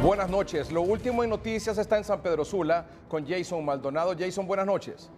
Buenas noches. Lo último en noticias está en San Pedro Sula con Jason Maldonado. Jason, buenas noches.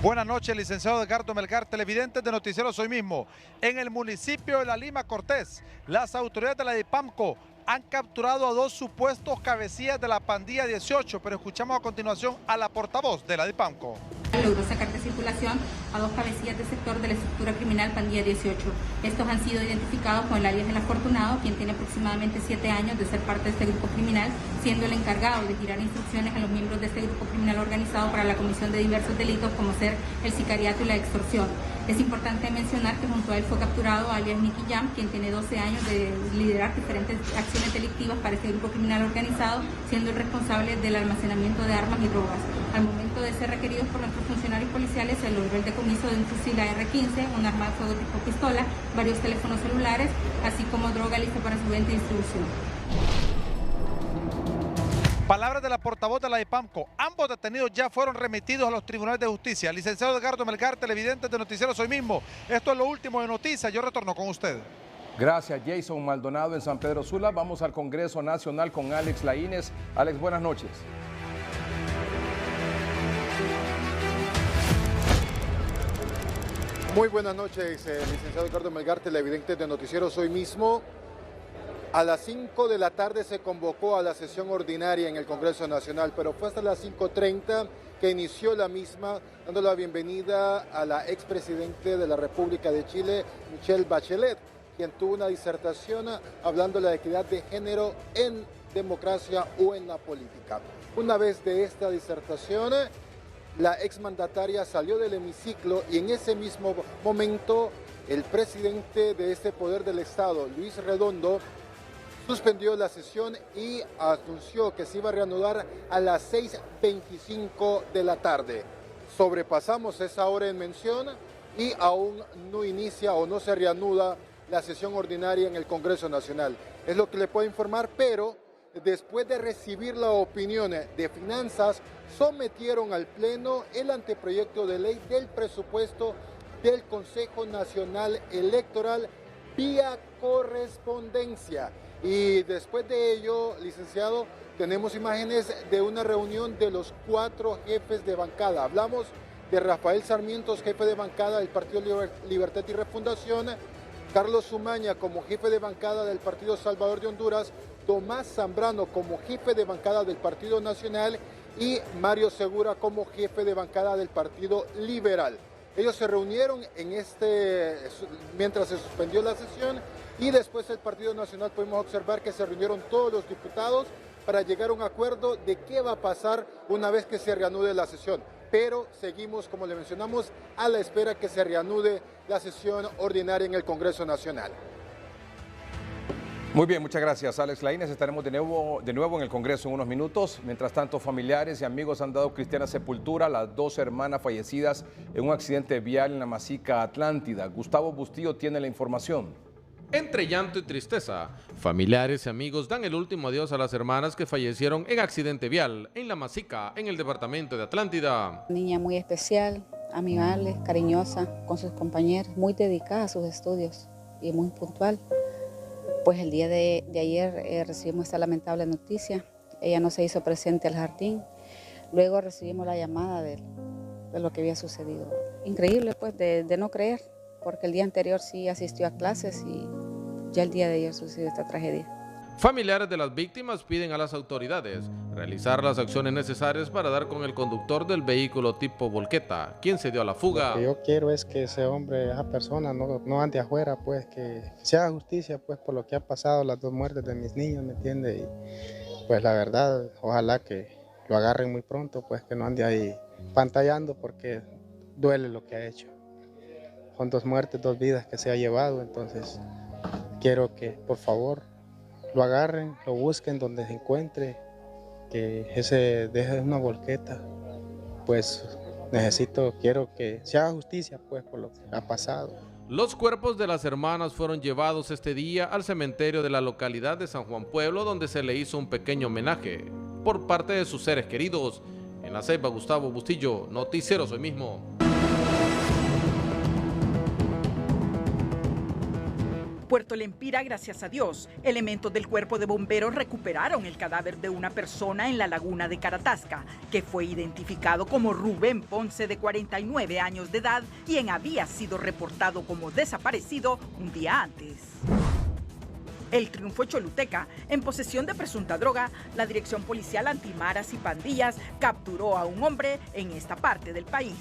Buenas noches, licenciado Edgardo Melgar, televidentes de Noticieros Hoy Mismo. En el municipio de La Lima Cortés, las autoridades de la DIPAMCO han capturado a 2 supuestos cabecillas de la pandilla 18, pero escuchamos a continuación a la portavoz de la DIPAMCO. Logró sacar de circulación a 2 cabecillas del sector de la estructura criminal pandilla 18. Estos han sido identificados con el alias El Afortunado, quien tiene aproximadamente 7 años de ser parte de este grupo criminal, siendo el encargado de girar instrucciones a los miembros de este grupo criminal organizado para la comisión de diversos delitos como ser el sicariato y la extorsión. Es importante mencionar que junto a él fue capturado alias Nicky Jam, quien tiene 12 años de liderar diferentes acciones delictivas para este grupo criminal organizado, siendo el responsable del almacenamiento de armas y drogas. Al momento de ser requeridos por nuestros funcionarios policiales, se logró el decomiso de un fusil AR-15, un arma de fuego tipo pistola, varios teléfonos celulares, así como droga lista para su venta y distribución. Palabras de la portavoz de la DIPAMCO. Ambos detenidos ya fueron remitidos a los tribunales de justicia. Licenciado Edgardo Melgar, televidentes de Noticieros Hoy Mismo. Esto es lo último de noticias. Yo retorno con usted. Gracias, Jason Maldonado en San Pedro Sula. Vamos al Congreso Nacional con Alex Laínez. Alex, buenas noches. Muy buenas noches, licenciado Edgardo Melgar, televidentes de Noticieros Hoy Mismo. A las 5 de la tarde se convocó a la sesión ordinaria en el Congreso Nacional, pero fue hasta las 5:30 que inició la misma, dando la bienvenida a la expresidente de la República de Chile, Michelle Bachelet, quien tuvo una disertación hablando de la equidad de género en democracia o en la política. Una vez de esta disertación, la exmandataria salió del hemiciclo y en ese mismo momento el presidente de este poder del Estado, Luis Redondo, suspendió la sesión y anunció que se iba a reanudar a las 6:25 de la tarde. Sobrepasamos esa hora en mención y aún no inicia o no se reanuda la sesión ordinaria en el Congreso Nacional. Es lo que le puedo informar, pero después de recibir la opinión de Finanzas, sometieron al Pleno el anteproyecto de ley del presupuesto del Consejo Nacional Electoral vía correspondencia. Y después de ello, licenciado, tenemos imágenes de una reunión de los 4 jefes de bancada. Hablamos de Rafael Sarmiento, jefe de bancada del Partido Libertad y Refundación, Carlos Sumaña como jefe de bancada del Partido Salvador de Honduras, Tomás Zambrano como jefe de bancada del Partido Nacional y Mario Segura como jefe de bancada del Partido Liberal. Ellos se reunieron mientras se suspendió la sesión y después el Partido Nacional pudimos observar que se reunieron todos los diputados para llegar a un acuerdo de qué va a pasar una vez que se reanude la sesión. Pero seguimos, como le mencionamos, a la espera que se reanude la sesión ordinaria en el Congreso Nacional. Muy bien, muchas gracias, Alex Laínez. Estaremos de nuevo en el Congreso en unos minutos. Mientras tanto, familiares y amigos han dado cristiana sepultura a las 2 hermanas fallecidas en un accidente vial en la Masica Atlántida. Gustavo Bustillo tiene la información. Entre llanto y tristeza, familiares y amigos dan el último adiós a las hermanas que fallecieron en accidente vial en la Masica, en el departamento de Atlántida. Niña muy especial, amigable, cariñosa con sus compañeros, muy dedicada a sus estudios y muy puntual. Pues el día de ayer recibimos esta lamentable noticia. Ella no se hizo presente al jardín. Luego recibimos la llamada de lo que había sucedido. Increíble pues de no creer, porque el día anterior sí asistió a clases y ya el día de ayer sucedió esta tragedia. Familiares de las víctimas piden a las autoridades realizar las acciones necesarias para dar con el conductor del vehículo tipo volqueta, quien se dio a la fuga. Lo que yo quiero es que ese hombre, esa persona, no ande afuera, pues que se haga justicia pues por lo que ha pasado, las 2 muertes de mis niños, ¿me entiende? Y pues la verdad, ojalá que lo agarren muy pronto, pues que no ande ahí pantallando porque duele lo que ha hecho. Son 2 muertes, 2 vidas que se ha llevado, entonces quiero que por favor lo agarren, lo busquen donde se encuentre, que ese deje una volqueta, pues quiero que se haga justicia pues por lo que ha pasado. Los cuerpos de las hermanas fueron llevados este día al cementerio de la localidad de San Juan Pueblo, donde se le hizo un pequeño homenaje por parte de sus seres queridos. En La Ceiba, Gustavo Bustillo, Noticieros Hoy Mismo. Puerto Lempira, gracias a Dios, elementos del cuerpo de bomberos recuperaron el cadáver de una persona en la laguna de Caratasca, que fue identificado como Rubén Ponce, de 49 años de edad, quien había sido reportado como desaparecido un día antes. El Triunfo Choluteca, en posesión de presunta droga, la Dirección Policial Antimaras y Pandillas capturó a un hombre en esta parte del país.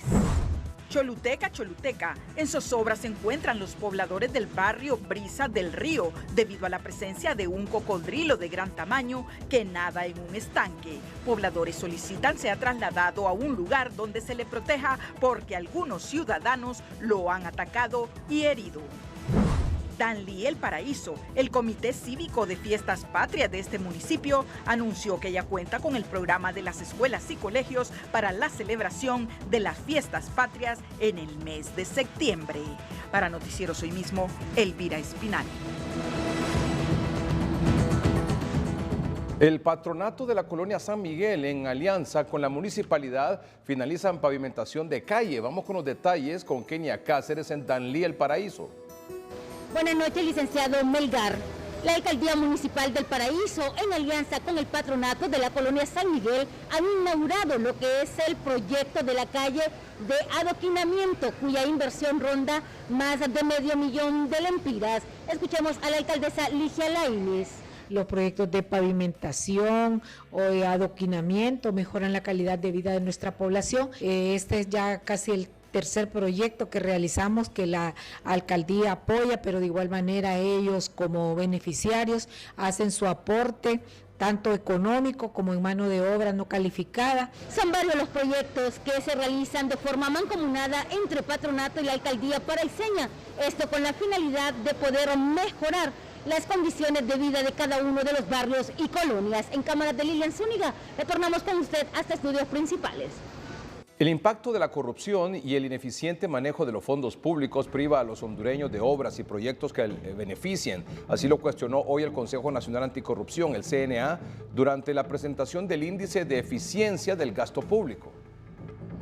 Choluteca, Choluteca, en zozobra se encuentran los pobladores del barrio Brisa del Río debido a la presencia de un cocodrilo de gran tamaño que nada en un estanque. Pobladores solicitan sea trasladado a un lugar donde se le proteja porque algunos ciudadanos lo han atacado y herido. Danlí El Paraíso, el Comité Cívico de Fiestas Patrias de este municipio, anunció que ya cuenta con el programa de las escuelas y colegios para la celebración de las Fiestas Patrias en el mes de septiembre. Para Noticieros Hoy Mismo, Elvira Espinal. El patronato de la colonia San Miguel, en alianza con la municipalidad, finalizan pavimentación de calle. Vamos con los detalles con Kenia Cáceres en Danlí El Paraíso. Buenas noches, licenciado Melgar. La Alcaldía Municipal del Paraíso, en alianza con el patronato de la colonia San Miguel, han inaugurado lo que es el proyecto de la calle de adoquinamiento, cuya inversión ronda más de $500,000 de lempiras. Escuchemos a la alcaldesa Ligia Lainez. Los proyectos de pavimentación o de adoquinamiento mejoran la calidad de vida de nuestra población. Este es ya casi el tercer proyecto que realizamos, que la alcaldía apoya, pero de igual manera ellos como beneficiarios hacen su aporte tanto económico como en mano de obra no calificada. Son varios los proyectos que se realizan de forma mancomunada entre patronato y la alcaldía paraiseña, esto con la finalidad de poder mejorar las condiciones de vida de cada uno de los barrios y colonias. En cámaras de Lilian Zúñiga, retornamos con usted hasta estudios principales. El impacto de la corrupción y el ineficiente manejo de los fondos públicos priva a los hondureños de obras y proyectos que beneficien. Así lo cuestionó hoy el Consejo Nacional Anticorrupción, el CNA, durante la presentación del Índice de Eficiencia del Gasto Público.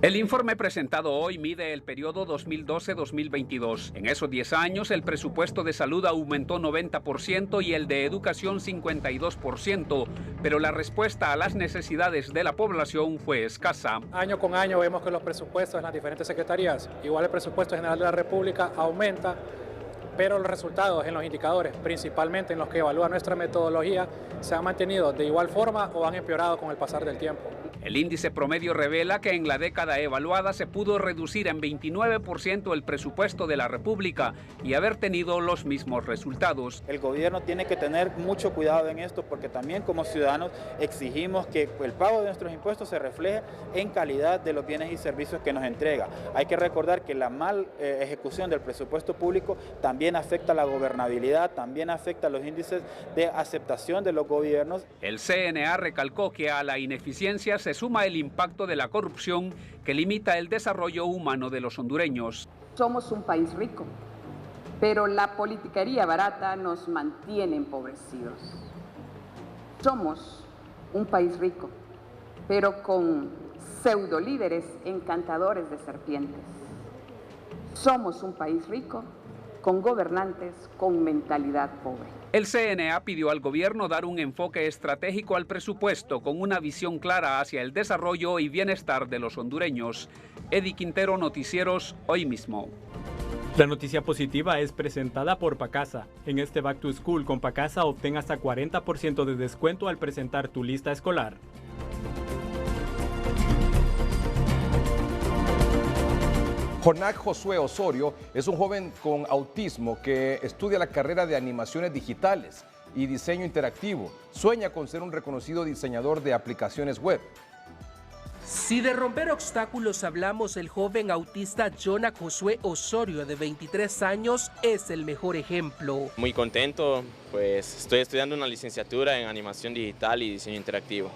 El informe presentado hoy mide el periodo 2012-2022. En esos 10 años, el presupuesto de salud aumentó 90% y el de educación 52%, pero la respuesta a las necesidades de la población fue escasa. Año con año vemos que los presupuestos en las diferentes secretarías, igual el presupuesto general de la República aumenta, pero los resultados en los indicadores, principalmente en los que evalúa nuestra metodología, se han mantenido de igual forma o han empeorado con el pasar del tiempo. El índice promedio revela que en la década evaluada se pudo reducir en 29% el presupuesto de la República y haber tenido los mismos resultados. El gobierno tiene que tener mucho cuidado en esto porque también como ciudadanos exigimos que el pago de nuestros impuestos se refleje en calidad de los bienes y servicios que nos entrega. Hay que recordar que la mal ejecución del presupuesto público también afecta la gobernabilidad, también afecta los índices de aceptación de los gobiernos. El CNA recalcó que a la ineficiencia se suma el impacto de la corrupción que limita el desarrollo humano de los hondureños. Somos un país rico, pero la politiquería barata nos mantiene empobrecidos. Somos un país rico, pero con pseudolíderes encantadores de serpientes. Somos un país rico con gobernantes con mentalidad pobre. El CNA pidió al gobierno dar un enfoque estratégico al presupuesto con una visión clara hacia el desarrollo y bienestar de los hondureños. Eddie Quintero, Noticieros Hoy Mismo. La noticia positiva es presentada por Pacasa. En este Back to School con Pacasa obtén hasta 40% de descuento al presentar tu lista escolar. Jonac Josué Osorio es un joven con autismo que estudia la carrera de animaciones digitales y diseño interactivo. Sueña con ser un reconocido diseñador de aplicaciones web. Si de romper obstáculos hablamos, el joven autista Jonac Josué Osorio, de 23 años, es el mejor ejemplo. Muy contento, pues estoy estudiando una licenciatura en animación digital y diseño interactivo.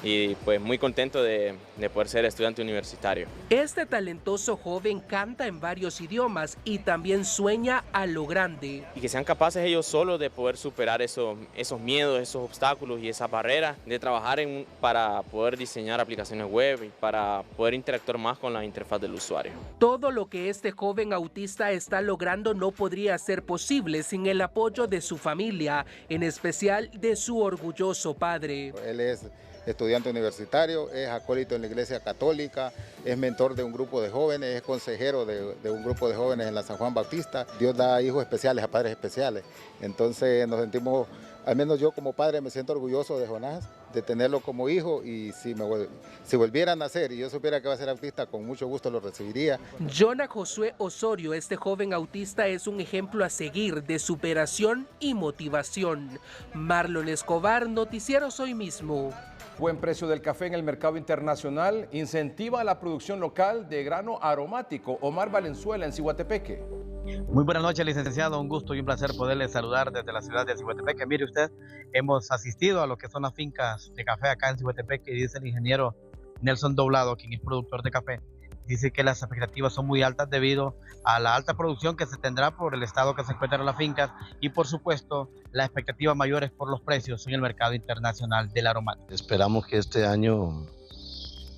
y pues muy contento de poder ser estudiante universitario. Este talentoso joven canta en varios idiomas y también sueña a lo grande. Y que sean capaces ellos solos de poder superar esos miedos, esos obstáculos y esas barreras, de trabajar para poder diseñar aplicaciones web y para poder interactuar más con la interfaz del usuario. Todo lo que este joven autista está logrando no podría ser posible sin el apoyo de su familia, en especial de su orgulloso padre. Él es estudiante universitario, es acólito en la Iglesia Católica, es mentor de un grupo de jóvenes, es consejero de un grupo de jóvenes en la San Juan Bautista. Dios da hijos especiales a padres especiales. Entonces nos sentimos, al menos yo como padre me siento orgulloso de Jonás, de tenerlo como hijo, y si volviera a nacer y yo supiera que va a ser autista, con mucho gusto lo recibiría. Jonah Josué Osorio, este joven autista, es un ejemplo a seguir de superación y motivación. Marlon Escobar, Noticieros Hoy Mismo. Buen precio del café en el mercado internacional incentiva la producción local de grano aromático. Omar Valenzuela en Ciguatepeque. Muy buenas noches, licenciado. Un gusto y un placer poderle saludar desde la ciudad de Ciguatepeque. Mire usted, hemos asistido a lo que son las fincas de café acá en Ciguatepeque, y dice el ingeniero Nelson Doblado, quien es productor de café, dice que las expectativas son muy altas debido a la alta producción que se tendrá por el estado que se encuentran las fincas, y por supuesto la expectativa mayor es por los precios en el mercado internacional del aromático. Esperamos que este año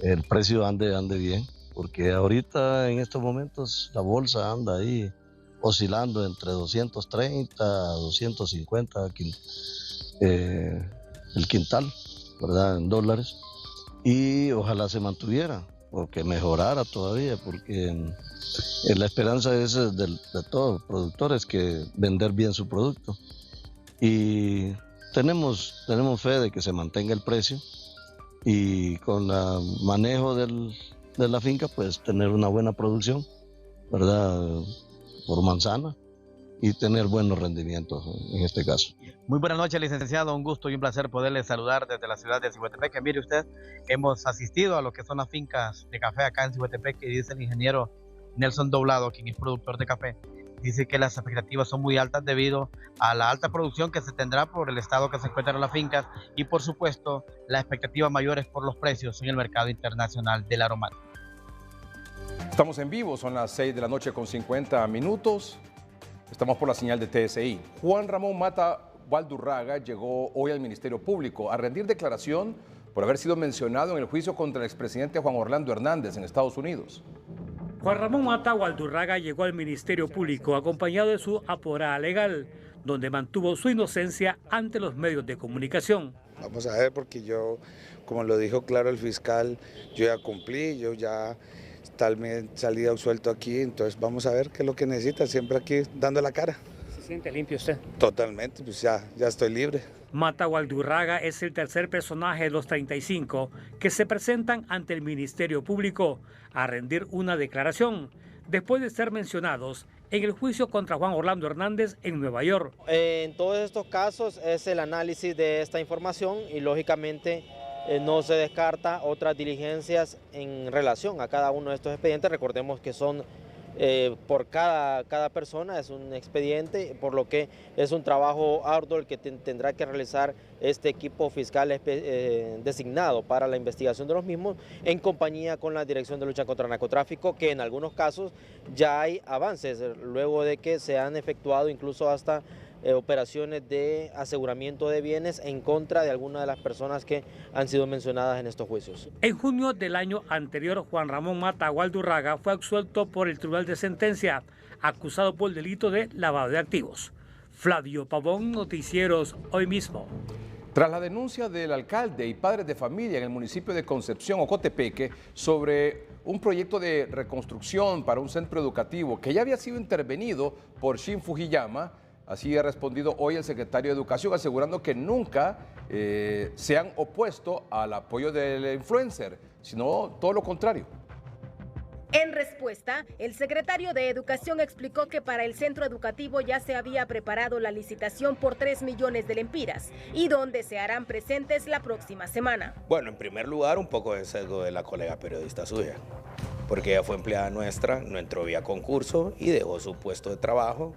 el precio ande bien, porque ahorita en estos momentos la bolsa anda ahí oscilando entre 230 a 250 el quintal, ¿verdad? En dólares, y ojalá se mantuviera, o que mejorara todavía, porque la esperanza es de todos los productores que vender bien su producto, y tenemos fe de que se mantenga el precio, y con el manejo de la finca pues tener una buena producción, ¿verdad? Por manzana, y tener buenos rendimientos en este caso. Muy buenas noches, licenciado. Un gusto y un placer poderle saludar desde la ciudad de Ciguatepeque. Mire usted, hemos asistido a lo que son las fincas de café acá en Ciguatepeque, y dice el ingeniero Nelson Doblado, quien es productor de café, dice que las expectativas son muy altas debido a la alta producción que se tendrá por el estado que se encuentran las fincas, y por supuesto la expectativa mayor es por los precios en el mercado internacional del aromático. Estamos en vivo, son las 6 de la noche con 50 minutos. Estamos por la señal de TSI. Juan Ramón Mata Gualdurraga llegó hoy al Ministerio Público a rendir declaración por haber sido mencionado en el juicio contra el expresidente Juan Orlando Hernández en Estados Unidos. Juan Ramón Mata Gualdurraga llegó al Ministerio Público acompañado de su apoderada legal, donde mantuvo su inocencia ante los medios de comunicación. Vamos a ver, porque yo, como lo dijo claro el fiscal, yo ya cumplí, yo ya salí absuelto aquí, entonces vamos a ver qué es lo que necesita, siempre aquí dando la cara. ¿Se siente limpio usted? Totalmente, pues ya estoy libre. Mata Gualdurraga es el tercer personaje de los 35 que se presentan ante el Ministerio Público a rendir una declaración después de ser mencionados en el juicio contra Juan Orlando Hernández en Nueva York. En todos estos casos es el análisis de esta información y lógicamente no se descarta otras diligencias en relación a cada uno de estos expedientes. Recordemos que son por cada persona, es un expediente, por lo que es un trabajo arduo el que tendrá que realizar este equipo fiscal designado para la investigación de los mismos, en compañía con la Dirección de Lucha contra el Narcotráfico, que en algunos casos ya hay avances, luego de que se han efectuado incluso hasta operaciones de aseguramiento de bienes en contra de algunas de las personas que han sido mencionadas en estos juicios. En junio del año anterior, Juan Ramón Mata Gualdurraga fue absuelto por el Tribunal de Sentencia, acusado por el delito de lavado de activos. Flavio Pavón, Noticieros Hoy Mismo. Tras la denuncia del alcalde y padres de familia en el municipio de Concepción, Ocotepeque, sobre un proyecto de reconstrucción para un centro educativo que ya había sido intervenido por Shin Fujiyama, así ha respondido hoy el secretario de Educación, asegurando que nunca se han opuesto al apoyo del influencer, sino todo lo contrario. En respuesta, el secretario de Educación explicó que para el centro educativo ya se había preparado la licitación por 3 millones de lempiras y donde se harán presentes la próxima semana. Bueno, en primer lugar, un poco de sesgo de la colega periodista suya, porque ella fue empleada nuestra, no entró vía concurso y dejó su puesto de trabajo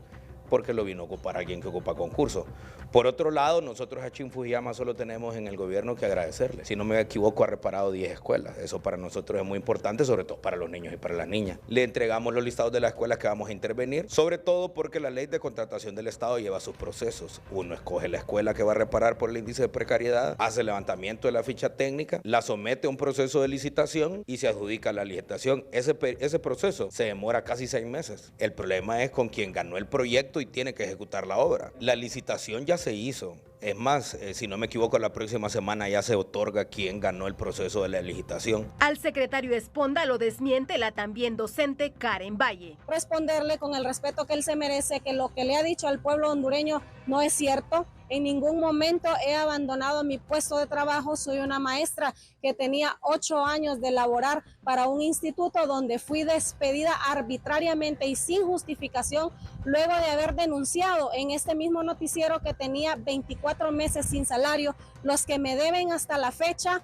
porque lo vino a ocupar alguien que ocupa concurso. Por otro lado, nosotros a Chin Fujiyama solo tenemos en el gobierno que agradecerle. Si no me equivoco, ha reparado 10 escuelas. Eso para nosotros es muy importante, sobre todo para los niños y para las niñas. Le entregamos los listados de las escuelas que vamos a intervenir, sobre todo porque la ley de contratación del Estado lleva sus procesos. Uno escoge la escuela que va a reparar por el índice de precariedad, hace el levantamiento de la ficha técnica, la somete a un proceso de licitación y se adjudica la licitación. Ese proceso se demora casi 6 meses. El problema es con quien ganó el proyecto y tiene que ejecutar la obra. La licitación ya se hizo. Es más, si no me equivoco, la próxima semana ya se otorga quien ganó el proceso de la licitación. Al secretario Esponda lo desmiente la también docente Karen Valle. Responderle con el respeto que él se merece, que lo que le ha dicho al pueblo hondureño no es cierto. En ningún momento he abandonado mi puesto de trabajo. Soy una maestra que tenía 8 años de laborar para un instituto donde fui despedida arbitrariamente y sin justificación luego de haber denunciado en este mismo noticiero que tenía 24 meses sin salario, los que me deben hasta la fecha,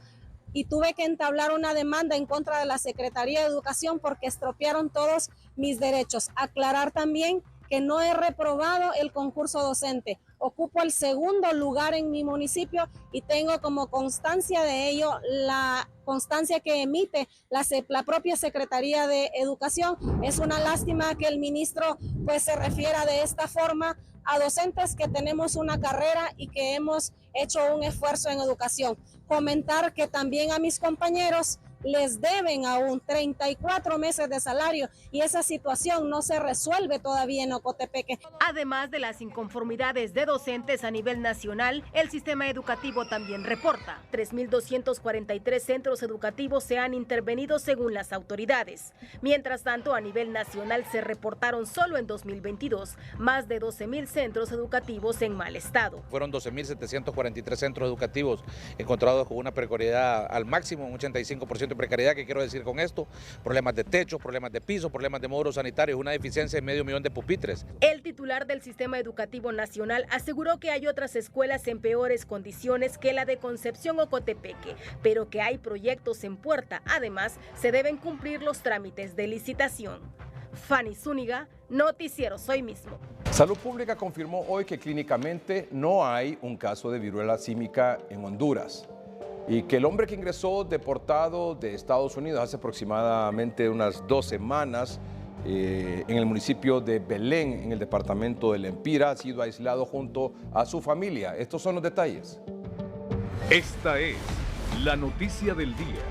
y tuve que entablar una demanda en contra de la Secretaría de Educación porque estropearon todos mis derechos. Aclarar también que no he reprobado el concurso docente. Ocupo el 2º lugar en mi municipio y tengo como constancia de ello la constancia que emite la propia Secretaría de Educación. Es una lástima que el ministro pues se refiera de esta forma a docentes que tenemos una carrera y que hemos hecho un esfuerzo en educación. Comentar que también a mis compañeros les deben aún 34 meses de salario y esa situación no se resuelve todavía en Ocotepeque. Además de las inconformidades de docentes a nivel nacional, el sistema educativo también reporta 3.243 centros educativos se han intervenido según las autoridades. Mientras tanto, a nivel nacional se reportaron solo en 2022 más de 12.000 centros educativos en mal estado. Fueron 12.743 centros educativos encontrados con una precariedad al máximo, un 85% de precariedad. ¿Qué quiero decir con esto? Problemas de techo, problemas de piso, problemas de módulos sanitarios, una deficiencia de 500.000 de pupitres. El titular del Sistema Educativo Nacional aseguró que hay otras escuelas en peores condiciones que la de Concepción o Cotepeque, pero que hay proyectos en puerta. Además, se deben cumplir los trámites de licitación. Fanny Zúñiga, Noticiero Soy Mismo. Salud Pública confirmó hoy que clínicamente no hay un caso de viruela símica en Honduras y que el hombre que ingresó deportado de Estados Unidos hace aproximadamente unas 2 semanas en el municipio de Belén, en el departamento de Lempira, ha sido aislado junto a su familia. Estos son los detalles. Esta es la noticia del día.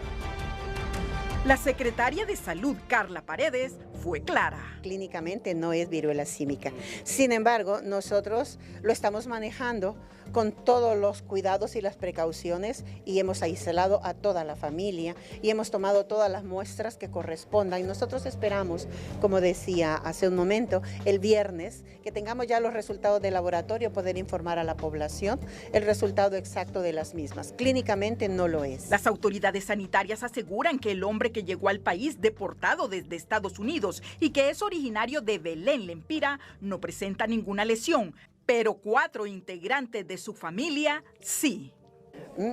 La secretaria de Salud, Carla Paredes, fue clara. Clínicamente no es viruela símica. Sin embargo, nosotros lo estamos manejando con todos los cuidados y las precauciones y hemos aislado a toda la familia y hemos tomado todas las muestras que correspondan. Y nosotros esperamos, como decía hace un momento, el viernes, que tengamos ya los resultados del laboratorio, poder informar a la población el resultado exacto de las mismas. Clínicamente no lo es. Las autoridades sanitarias aseguran que el hombre que llegó al país deportado desde Estados Unidos y que es originario de Belén, Lempira, no presenta ninguna lesión, pero 4 integrantes de su familia sí.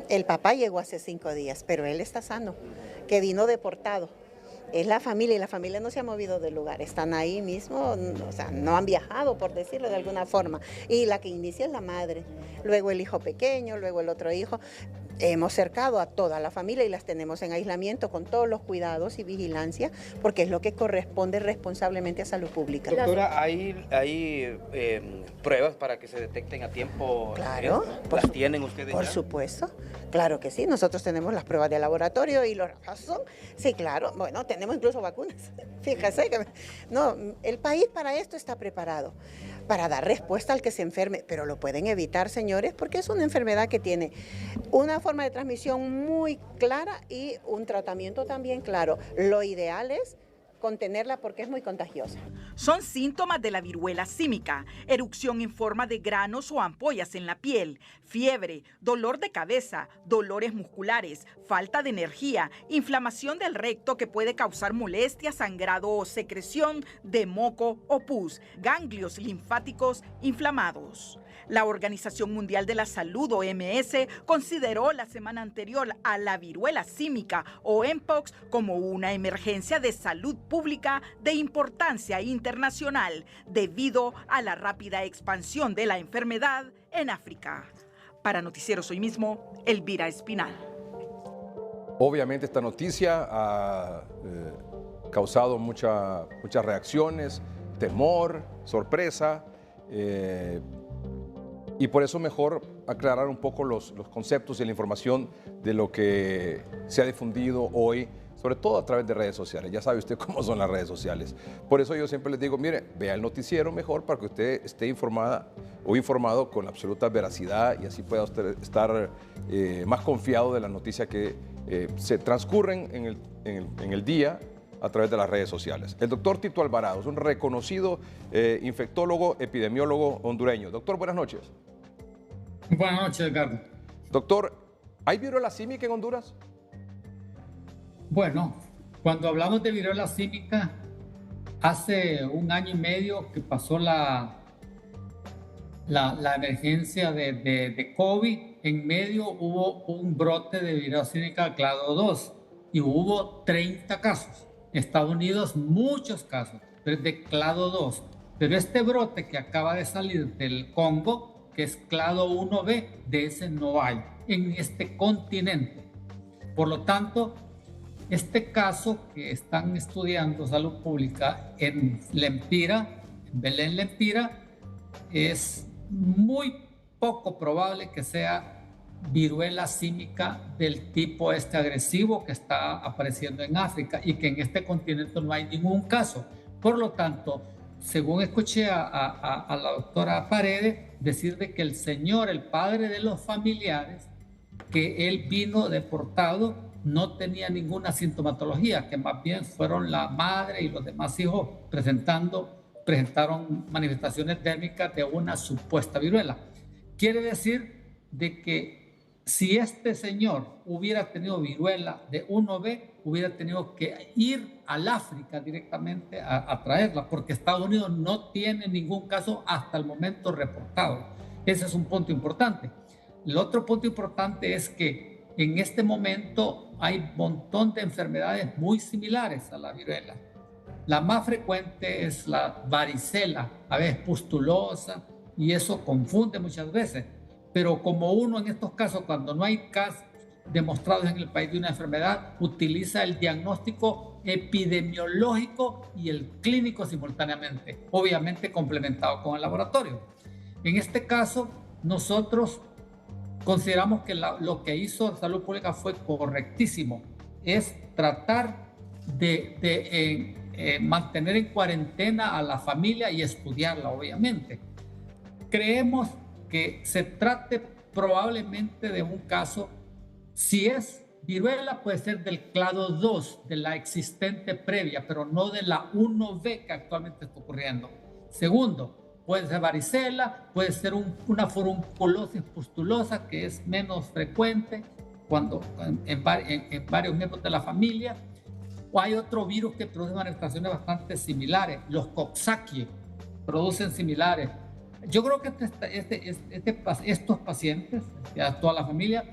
El papá llegó hace 5 días, pero él está sano, que vino deportado. Es la familia y la familia no se ha movido del lugar, están ahí mismo, o sea, no han viajado, por decirlo de alguna forma. Y la que inicia es la madre, luego el hijo pequeño, luego el otro hijo. Hemos cercado a toda la familia y las tenemos en aislamiento con todos los cuidados y vigilancia, porque es lo que corresponde responsablemente a Salud Pública. Doctora, ¿hay pruebas para que se detecten a tiempo? Claro. ¿Las tienen ustedes Por ya? supuesto, claro que sí. Nosotros tenemos las pruebas de laboratorio y los casos son, sí, claro. Bueno, tenemos incluso vacunas. Fíjese que no, el país para esto está preparado, para dar respuesta al que se enferme, pero lo pueden evitar, señores, porque es una enfermedad que tiene una forma de transmisión muy clara y un tratamiento también claro. Lo ideal es contenerla porque es muy contagiosa. Son síntomas de la viruela símica, erupción en forma de granos o ampollas en la piel, fiebre, dolor de cabeza, dolores musculares, falta de energía, inflamación del recto que puede causar molestia, sangrado o secreción de moco o pus, ganglios linfáticos inflamados. La Organización Mundial de la Salud, OMS, consideró la semana anterior a la viruela símica o Mpox como una emergencia de salud pública de importancia internacional debido a la rápida expansión de la enfermedad en África. Para Noticieros Hoy Mismo, Elvira Espinal. Obviamente esta noticia ha causado muchas reacciones, temor, sorpresa, y por eso mejor aclarar un poco los conceptos y la información de lo que se ha difundido hoy, sobre todo a través de redes sociales. Ya sabe usted cómo son las redes sociales. Por eso yo siempre les digo, mire, vea el noticiero mejor para que usted esté informada o informado con absoluta veracidad y así pueda usted estar más confiado de las noticias que se transcurren en el día a través de las redes sociales. El doctor Tito Alvarado es un reconocido infectólogo, epidemiólogo hondureño. Doctor, buenas noches. Buenas noches, Edgardo. Doctor, ¿hay viruela símica en Honduras? Bueno, cuando hablamos de viruela símica, hace 1 año y medio que pasó la emergencia de COVID, en medio hubo un brote de viruela símica clado 2 y hubo 30 casos. Estados Unidos, muchos casos de clado 2. Pero este brote que acaba de salir del Congo, que es clado 1B, de ese no hay en este continente. Por lo tanto, este caso que están estudiando Salud Pública en Lempira, en Belén Lempira, es muy poco probable que sea viruela símica del tipo este agresivo que está apareciendo en África y que en este continente no hay ningún caso. Por lo tanto, según escuché a la doctora Paredes decir de que el señor, el padre de los familiares, que él vino deportado, no tenía ninguna sintomatología, que más bien fueron la madre y los demás hijos presentaron manifestaciones térmicas de una supuesta viruela. Quiere decir de que si este señor hubiera tenido viruela de 1B, hubiera tenido que ir al África directamente a traerla, porque Estados Unidos no tiene ningún caso hasta el momento reportado. Ese es un punto importante. El otro punto importante es que en este momento hay un montón de enfermedades muy similares a la viruela. La más frecuente es la varicela, a veces pustulosa, y eso confunde muchas veces. Pero como uno en estos casos, cuando no hay casos demostrados en el país de una enfermedad, utiliza el diagnóstico epidemiológico y el clínico simultáneamente, obviamente complementado con el laboratorio. En este caso, nosotros consideramos que lo que hizo Salud Pública fue correctísimo, es tratar de mantener en cuarentena a la familia y estudiarla, obviamente. Creemos que se trate probablemente de un caso, si es viruela puede ser del clado 2, de la existente previa, pero no de la 1B que actualmente está ocurriendo. Segundo, puede ser varicela, puede ser una furunculosis pustulosa que es menos frecuente en varios miembros de la familia, o hay otro virus que produce manifestaciones bastante similares, los Coxsackie producen similares. Yo creo que estos pacientes, toda la familia,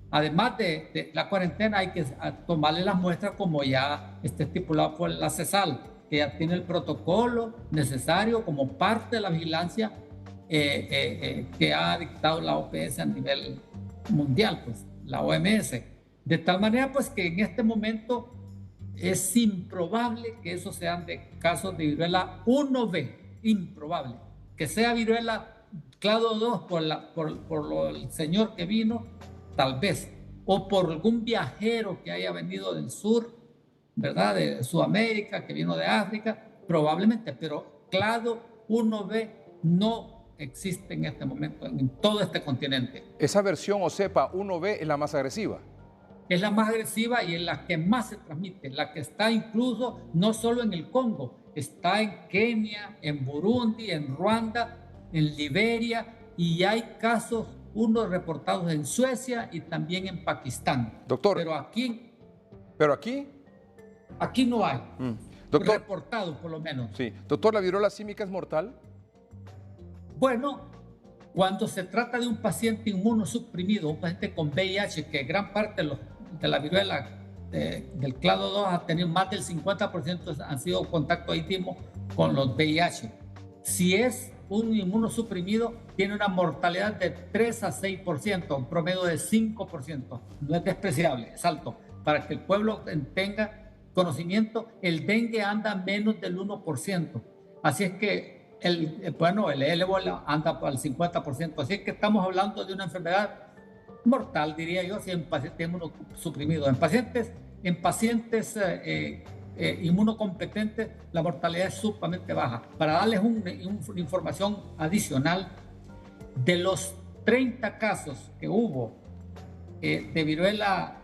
además de la cuarentena, hay que tomarle las muestras como ya está estipulado por la CESAL, que ya tiene el protocolo necesario como parte de la vigilancia que ha dictado la OPS a nivel mundial, pues, la OMS. De tal manera pues que en este momento es improbable que esos sean de casos de viruela 1B, improbable. Que sea viruela clado 2 por el señor que vino, tal vez, o por algún viajero que haya venido del sur, ¿verdad? De Sudamérica, que vino de África, probablemente, pero clado 1B no existe en este momento en todo este continente. Esa versión o cepa 1B es la más agresiva. Es la más agresiva y es la que más se transmite, la que está incluso no solo en el Congo, está en Kenia, en Burundi, en Ruanda, en Liberia, y hay casos, unos reportados en Suecia y también en Pakistán. Doctor. Pero aquí no hay. Doctor, reportados por lo menos. Sí. Doctor, ¿la viruela símica es mortal? Bueno, cuando se trata de un paciente inmunosuprimido, un paciente con VIH, que gran parte de la viruela del clado 2 ha tenido más del 50% han sido contacto íntimo con los VIH. Si es un inmunosuprimido, tiene una mortalidad de 3 a 6%, un promedio de 5%. No es despreciable, es alto. Para que el pueblo tenga conocimiento, el dengue anda menos del 1%. Así es que el ébola anda al 50%. Así es que estamos hablando de una enfermedad mortal, diría yo, si en pacientes inmunosuprimidos. En pacientes inmunocompetentes, la mortalidad es sumamente baja. Para darles una información adicional, de los 30 casos que hubo de viruela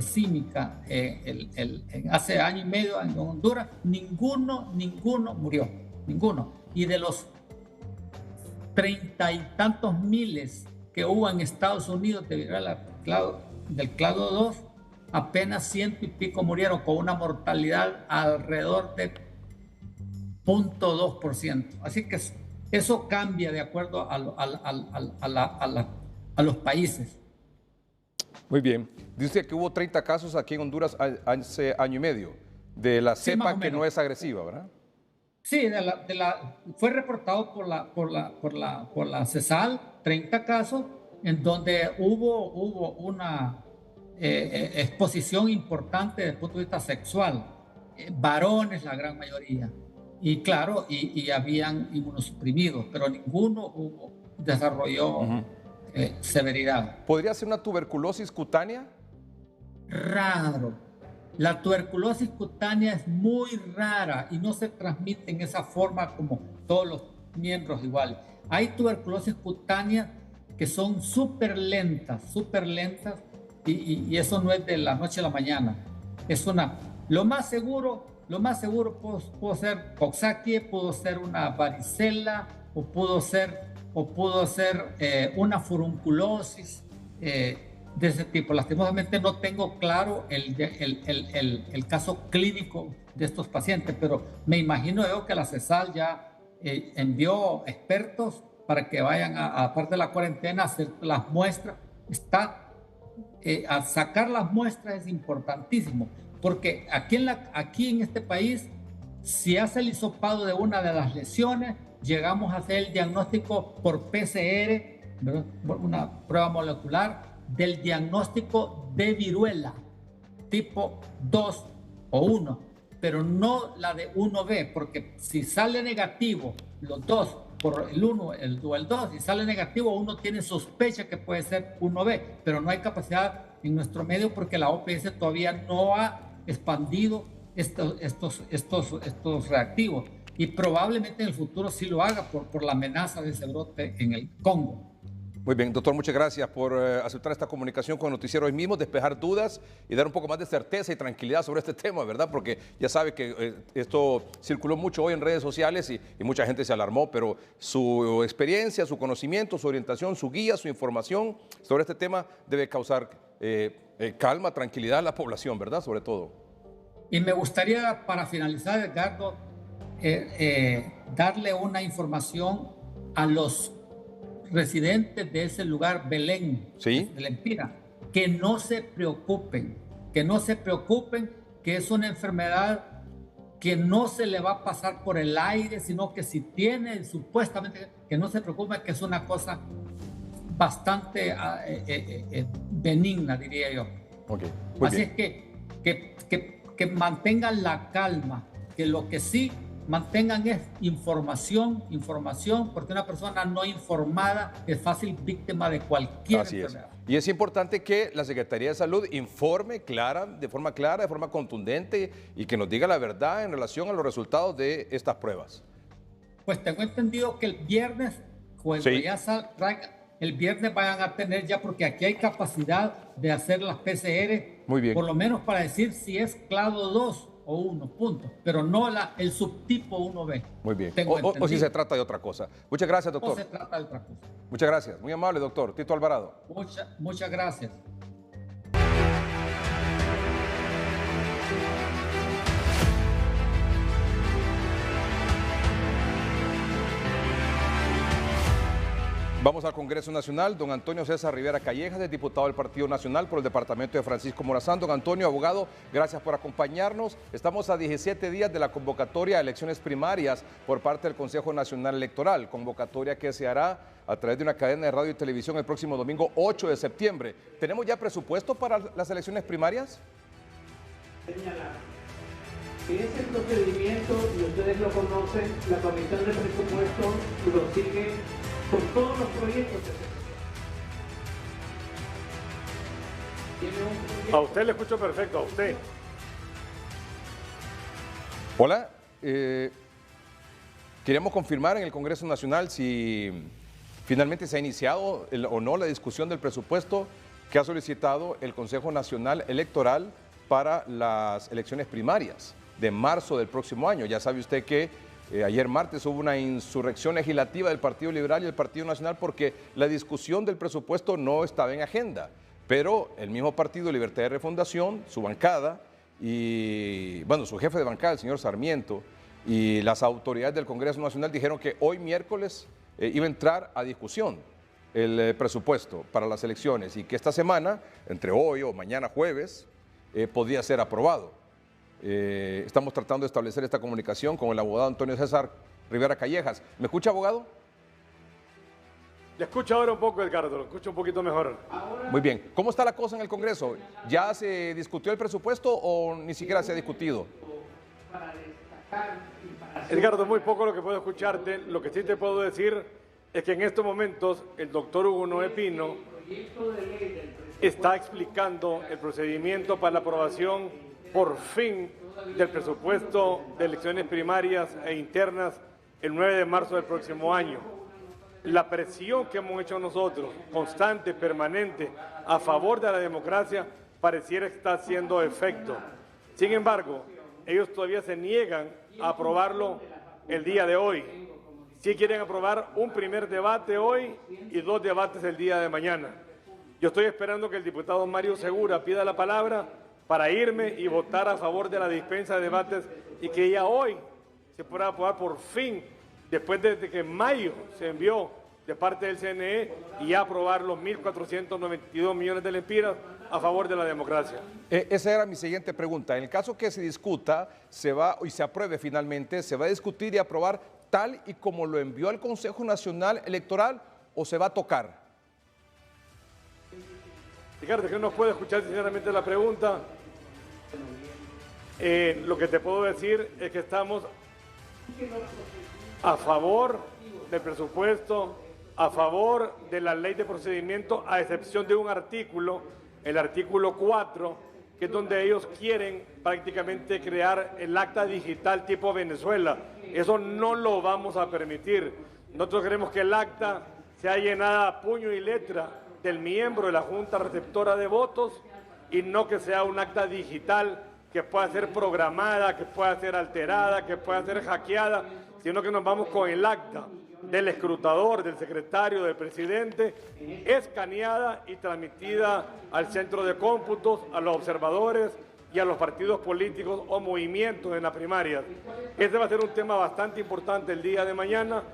símica hace año y medio en Honduras, ninguno murió, ninguno. Y de los 30 y tantos miles que hubo en Estados Unidos de viruela del clado 2, apenas 100 y pico murieron, con una mortalidad alrededor de 0.2%. Así que eso cambia de acuerdo a los países. Muy bien. Dice que hubo 30 casos aquí en Honduras hace año y medio de la cepa que no es agresiva, ¿verdad? Sí, fue reportado por la CESAL 30 casos en donde hubo una exposición importante desde el punto de vista sexual, varones la gran mayoría, y claro, y habían inmunosuprimidos, pero ninguno desarrolló severidad. ¿Podría ser una tuberculosis cutánea? Raro. La tuberculosis cutánea es muy rara y no se transmite en esa forma como todos los miembros iguales. Hay tuberculosis cutánea que son súper lentas, y eso no es de la noche a la mañana. Lo más seguro pudo ser Coxsackie, pudo ser una varicela, o pudo ser una furunculosis de ese tipo. Lastimosamente no tengo claro el caso clínico de estos pacientes, pero me imagino yo que la CESAL ya envió expertos para que vayan aparte de la cuarentena a hacer las muestras. A sacar las muestras es importantísimo, porque aquí en este país, si hace el hisopado de una de las lesiones, llegamos a hacer el diagnóstico por PCR, ¿verdad? Una prueba molecular del diagnóstico de viruela tipo 2 o 1, pero no la de 1B, porque si sale negativo los dos, por el 1 o el 2, y sale negativo, uno tiene sospecha que puede ser 1B, pero no hay capacidad en nuestro medio porque la OPS todavía no ha expandido estos reactivos, y probablemente en el futuro sí lo haga por la amenaza de ese brote en el Congo. Muy bien, doctor, muchas gracias por aceptar esta comunicación con el noticiero hoy mismo, despejar dudas y dar un poco más de certeza y tranquilidad sobre este tema, ¿verdad? Porque ya sabe que esto circuló mucho hoy en redes sociales y mucha gente se alarmó, pero su experiencia, su conocimiento, su orientación, su guía, su información sobre este tema debe causar calma, tranquilidad a la población, ¿verdad? Sobre todo. Y me gustaría, para finalizar, Edgardo, darle una información a los residentes de ese lugar, Belén, ¿sí?, de Lempira, que no se preocupen, que es una enfermedad que no se le va a pasar por el aire, sino que si tiene, supuestamente, que no se preocupen, que es una cosa bastante benigna, diría yo. Okay. Así es que mantengan la calma, que lo que sí mantengan es información, porque una persona no informada es fácil víctima de cualquier enfermedad. Y es importante que la Secretaría de Salud informe de forma clara, de forma contundente, y que nos diga la verdad en relación a los resultados de estas pruebas. Pues tengo entendido que el viernes, el viernes vayan a tener ya, porque aquí hay capacidad de hacer las PCR, muy bien, por lo menos para decir si es clado 2 o 1, punto, pero no el subtipo 1B. Muy bien. O si se trata de otra cosa. Muchas gracias, doctor. O se trata de otra cosa. Muchas gracias. Muy amable, doctor. Tito Alvarado. Muchas gracias. Vamos al Congreso Nacional. Don Antonio César Rivera Callejas, es diputado del Partido Nacional por el departamento de Francisco Morazán. Don Antonio, abogado, gracias por acompañarnos. Estamos a 17 días de la convocatoria a elecciones primarias por parte del Consejo Nacional Electoral, convocatoria que se hará a través de una cadena de radio y televisión el próximo domingo 8 de septiembre. ¿Tenemos ya presupuesto para las elecciones primarias? Ese procedimiento, y ustedes lo conocen, la Comisión de Presupuesto lo sigue con todos los proyectos. A usted le escucho perfecto, a usted. Hola, queremos confirmar en el Congreso Nacional si finalmente se ha iniciado o no la discusión del presupuesto que ha solicitado el Consejo Nacional Electoral para las elecciones primarias de marzo del próximo año. Ya sabe usted que ayer martes hubo una insurrección legislativa del Partido Liberal y el Partido Nacional porque la discusión del presupuesto no estaba en agenda, pero el mismo Partido Libertad y Refundación, su bancada y, bueno, su jefe de bancada, el señor Sarmiento, y las autoridades del Congreso Nacional dijeron que hoy miércoles iba a entrar a discusión el presupuesto para las elecciones y que esta semana, entre hoy o mañana jueves, podía ser aprobado. Estamos tratando de establecer esta comunicación con el abogado Antonio César Rivera Callejas. ¿Me escucha, abogado? Le escucho ahora un poco, Edgardo, lo escucho un poquito mejor. Muy bien. ¿Cómo está la cosa en el Congreso? ¿Ya se discutió el presupuesto o ni siquiera se ha discutido? Edgardo, muy poco lo que puedo escucharte. Lo que sí te puedo decir es que en estos momentos el doctor Hugo Noé Pino está explicando el procedimiento para la aprobación por fin del presupuesto de elecciones primarias e internas el 9 de marzo del próximo año. La presión que hemos hecho nosotros, constante, permanente, a favor de la democracia, pareciera que está haciendo efecto. Sin embargo, ellos todavía se niegan a aprobarlo el día de hoy. Sí quieren aprobar un primer debate hoy y 2 debates el día de mañana. Yo estoy esperando que el diputado Mario Segura pida la palabra para irme y votar a favor de la dispensa de debates y que ya hoy se pueda aprobar por fin, después de que en mayo se envió de parte del CNE y ya aprobar los 1.492 millones de lempiras a favor de la democracia. Esa era mi siguiente pregunta. En el caso que se discuta y se apruebe finalmente, ¿se va a discutir y aprobar tal y como lo envió al Consejo Nacional Electoral o se va a tocar? Ricardo, que no puedo escuchar sinceramente la pregunta. Lo que te puedo decir es que estamos a favor del presupuesto, a favor de la ley de procedimiento, a excepción de un artículo, el artículo 4, que es donde ellos quieren prácticamente crear el acta digital tipo Venezuela. Eso no lo vamos a permitir. Nosotros queremos que el acta sea llenada a puño y letra del miembro de la Junta Receptora de Votos y no que sea un acta digital que pueda ser programada, que pueda ser alterada, que pueda ser hackeada, sino que nos vamos con el acta del escrutador, del secretario, del presidente, escaneada y transmitida al centro de cómputos, a los observadores y a los partidos políticos o movimientos en las primarias. Ese va a ser un tema bastante importante el día de mañana.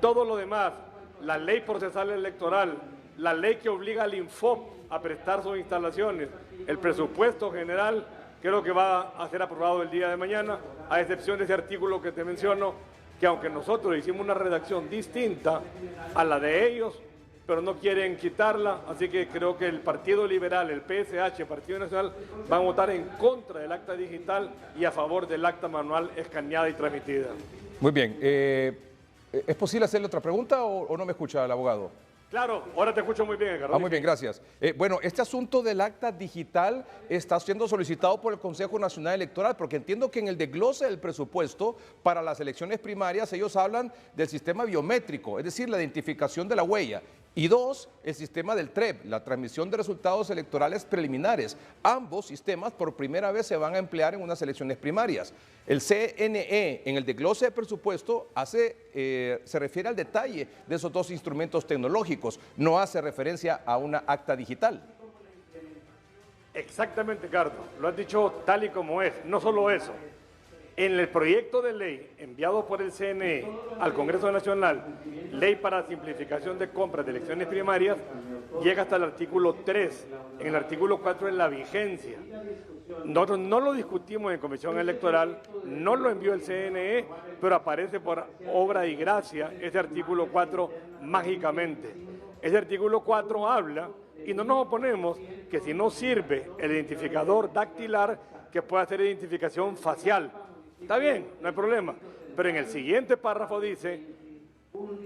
Todo lo demás, la ley procesal electoral, la ley que obliga al Infop a prestar sus instalaciones, el presupuesto general, creo que va a ser aprobado el día de mañana, a excepción de ese artículo que te menciono, que aunque nosotros hicimos una redacción distinta a la de ellos, pero no quieren quitarla, así que creo que el Partido Liberal, el PSH, el Partido Nacional, van a votar en contra del acta digital y a favor del acta manual escaneada y transmitida. Muy bien. ¿Es posible hacerle otra pregunta o no me escucha el abogado? Claro, ahora te escucho muy bien, Edgardo. Muy bien, gracias. Bueno, este asunto del acta digital está siendo solicitado por el Consejo Nacional Electoral, porque entiendo que en el desglose del presupuesto para las elecciones primarias ellos hablan del sistema biométrico, es decir, la identificación de la huella. Y 2, el sistema del TREP, la transmisión de resultados electorales preliminares. Ambos sistemas por primera vez se van a emplear en unas elecciones primarias. El CNE en el desglose de presupuesto se refiere al detalle de esos 2 instrumentos tecnológicos, no hace referencia a una acta digital. Exactamente, Ricardo, lo has dicho tal y como es. No solo eso, En el proyecto de ley enviado por el CNE al Congreso Nacional, Ley para Simplificación de Compras de Elecciones Primarias, llega hasta el artículo 3. En el artículo 4 es la vigencia. Nosotros no lo discutimos en Comisión Electoral, no lo envió el CNE, pero aparece por obra y gracia ese artículo 4 mágicamente. Ese artículo 4 habla, y no nos oponemos, que si no sirve el identificador dactilar, que pueda hacer identificación facial. Está bien, no hay problema. Pero en el siguiente párrafo dice,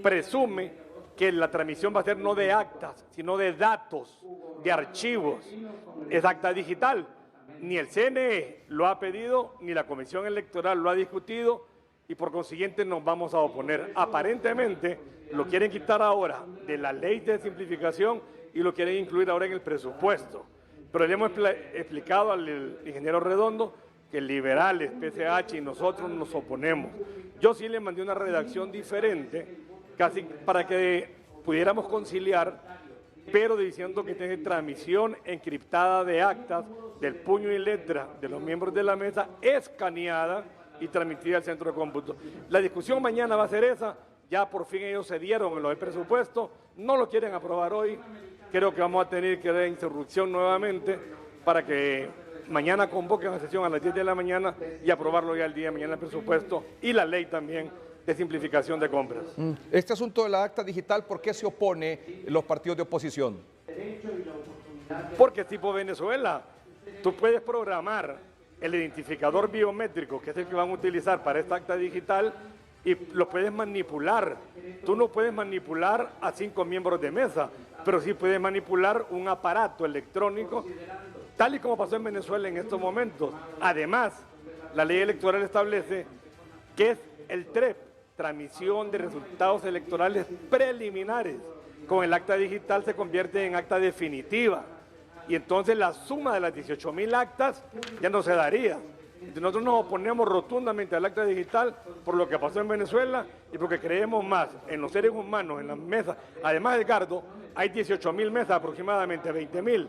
presume que la transmisión va a ser no de actas, sino de datos, de archivos. Es acta digital. Ni el CNE lo ha pedido, ni la Comisión Electoral lo ha discutido, y por consiguiente nos vamos a oponer. Aparentemente lo quieren quitar ahora de la ley de simplificación y lo quieren incluir ahora en el presupuesto. Pero le hemos explicado al ingeniero Redondo que liberales, PCH y nosotros nos oponemos. Yo sí le mandé una redacción diferente, casi para que pudiéramos conciliar, pero diciendo que tiene transmisión encriptada de actas del puño y letra de los miembros de la mesa, escaneada y transmitida al centro de cómputo. La discusión mañana va a ser esa, ya por fin ellos se dieron en lo del presupuesto, no lo quieren aprobar hoy, creo que vamos a tener que dar instrucción nuevamente para que mañana convoquen a sesión a las 10 de la mañana y aprobarlo ya el día de mañana el presupuesto y la ley también de simplificación de compras. Este asunto de la acta digital, ¿por qué se opone los partidos de oposición? Porque tipo Venezuela, tú puedes programar el identificador biométrico, que es el que van a utilizar para esta acta digital, y lo puedes manipular. Tú no puedes manipular a 5 miembros de mesa, pero sí puedes manipular un aparato electrónico, tal y como pasó en Venezuela en estos momentos. Además, la ley electoral establece que es el TREP, transmisión de resultados electorales preliminares. Con el acta digital se convierte en acta definitiva. Y entonces la suma de las 18.000 actas ya no se daría. Nosotros nos oponemos rotundamente al acta digital por lo que pasó en Venezuela y porque creemos más en los seres humanos, en las mesas. Además, Edgardo, hay 18.000 mesas, aproximadamente 20.000.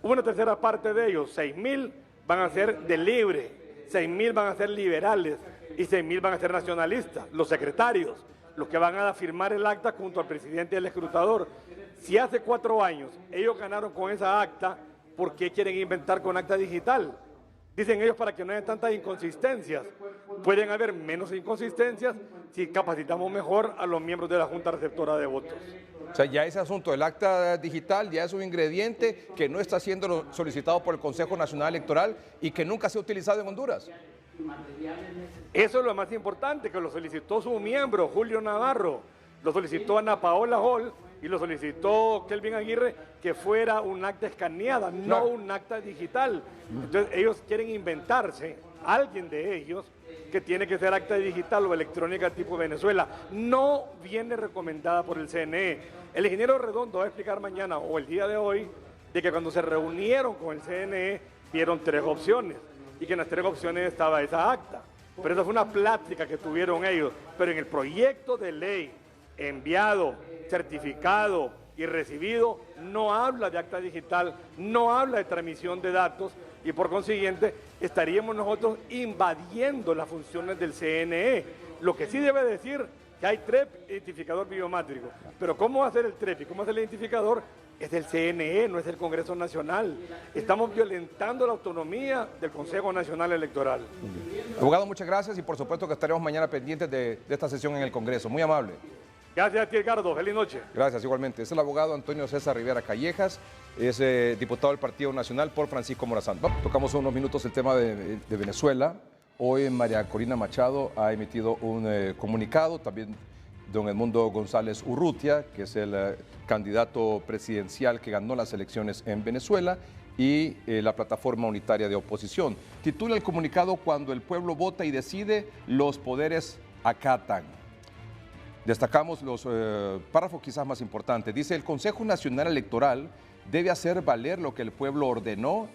Una tercera parte de ellos, 6.000, van a ser de libre, 6.000 van a ser liberales y 6.000 van a ser nacionalistas, los secretarios, los que van a firmar el acta junto al presidente y el escrutador. Si hace 4 años ellos ganaron con esa acta, ¿por qué quieren inventar con acta digital? Dicen ellos para que no haya tantas inconsistencias. Pueden haber menos inconsistencias si capacitamos mejor a los miembros de la Junta Receptora de Votos. O sea, ya ese asunto del acta digital ya es un ingrediente que no está siendo solicitado por el Consejo Nacional Electoral y que nunca se ha utilizado en Honduras. Eso es lo más importante, que lo solicitó su miembro, Julio Navarro, lo solicitó Ana Paola Hall y lo solicitó Kelvin Aguirre, que fuera un acta escaneada, no un acta digital. Entonces ellos quieren inventarse, alguien de ellos, que tiene que ser acta digital o electrónica tipo Venezuela. No viene recomendada por el CNE. El ingeniero Redondo va a explicar mañana o el día de hoy de que cuando se reunieron con el CNE vieron 3 opciones y que en las 3 opciones estaba esa acta. Pero esa fue una plática que tuvieron ellos. Pero en el proyecto de ley enviado, certificado y recibido, no habla de acta digital, no habla de transmisión de datos y por consiguiente estaríamos nosotros invadiendo las funciones del CNE. Lo que sí debe decir que hay TREP, identificador biométrico, pero ¿cómo va a ser el TREP y cómo va a ser el identificador? Es del CNE, no es del Congreso Nacional. Estamos violentando la autonomía del Consejo Nacional Electoral. Abogado, muchas gracias y por supuesto que estaremos mañana pendientes de esta sesión en el Congreso. Muy amable. Gracias a ti, Edgardo. Feliz noche. Gracias, igualmente. Es el abogado Antonio César Rivera Callejas, es diputado del Partido Nacional por Francisco Morazán. Tocamos unos minutos el tema de Venezuela. Hoy María Corina Machado ha emitido un comunicado, también don Edmundo González Urrutia, que es el candidato presidencial que ganó las elecciones en Venezuela, y la plataforma unitaria de oposición. Titula el comunicado "Cuando el pueblo vota y decide, los poderes acatan". Destacamos los párrafos quizás más importantes. Dice: el Consejo Nacional Electoral debe hacer valer lo que el pueblo ordenó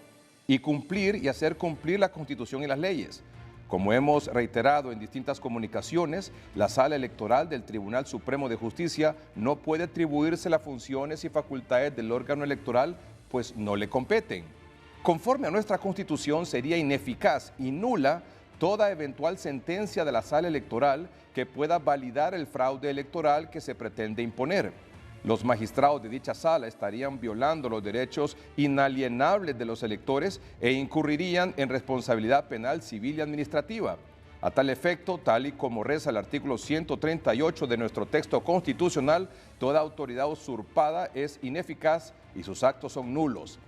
y cumplir y hacer cumplir la Constitución y las leyes. Como hemos reiterado en distintas comunicaciones, la Sala Electoral del Tribunal Supremo de Justicia no puede atribuirse las funciones y facultades del órgano electoral, pues no le competen. Conforme a nuestra Constitución, sería ineficaz y nula toda eventual sentencia de la sala electoral que pueda validar el fraude electoral que se pretende imponer. Los magistrados de dicha sala estarían violando los derechos inalienables de los electores e incurrirían en responsabilidad penal, civil y administrativa. A tal efecto, tal y como reza el artículo 138 de nuestro texto constitucional, toda autoridad usurpada es ineficaz y sus actos son nulos.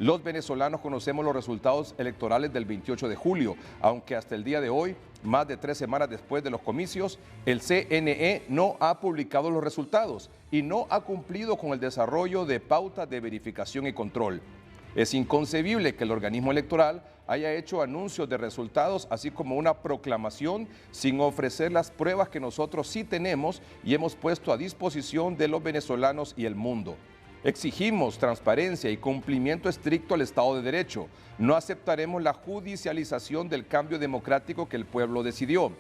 Los venezolanos conocemos los resultados electorales del 28 de julio, aunque hasta el día de hoy, más de 3 semanas después de los comicios, el CNE no ha publicado los resultados y no ha cumplido con el desarrollo de pautas de verificación y control. Es inconcebible que el organismo electoral haya hecho anuncios de resultados, así como una proclamación, sin ofrecer las pruebas que nosotros sí tenemos y hemos puesto a disposición de los venezolanos y el mundo. Exigimos transparencia y cumplimiento estricto al Estado de Derecho. No aceptaremos la judicialización del cambio democrático que el pueblo decidió.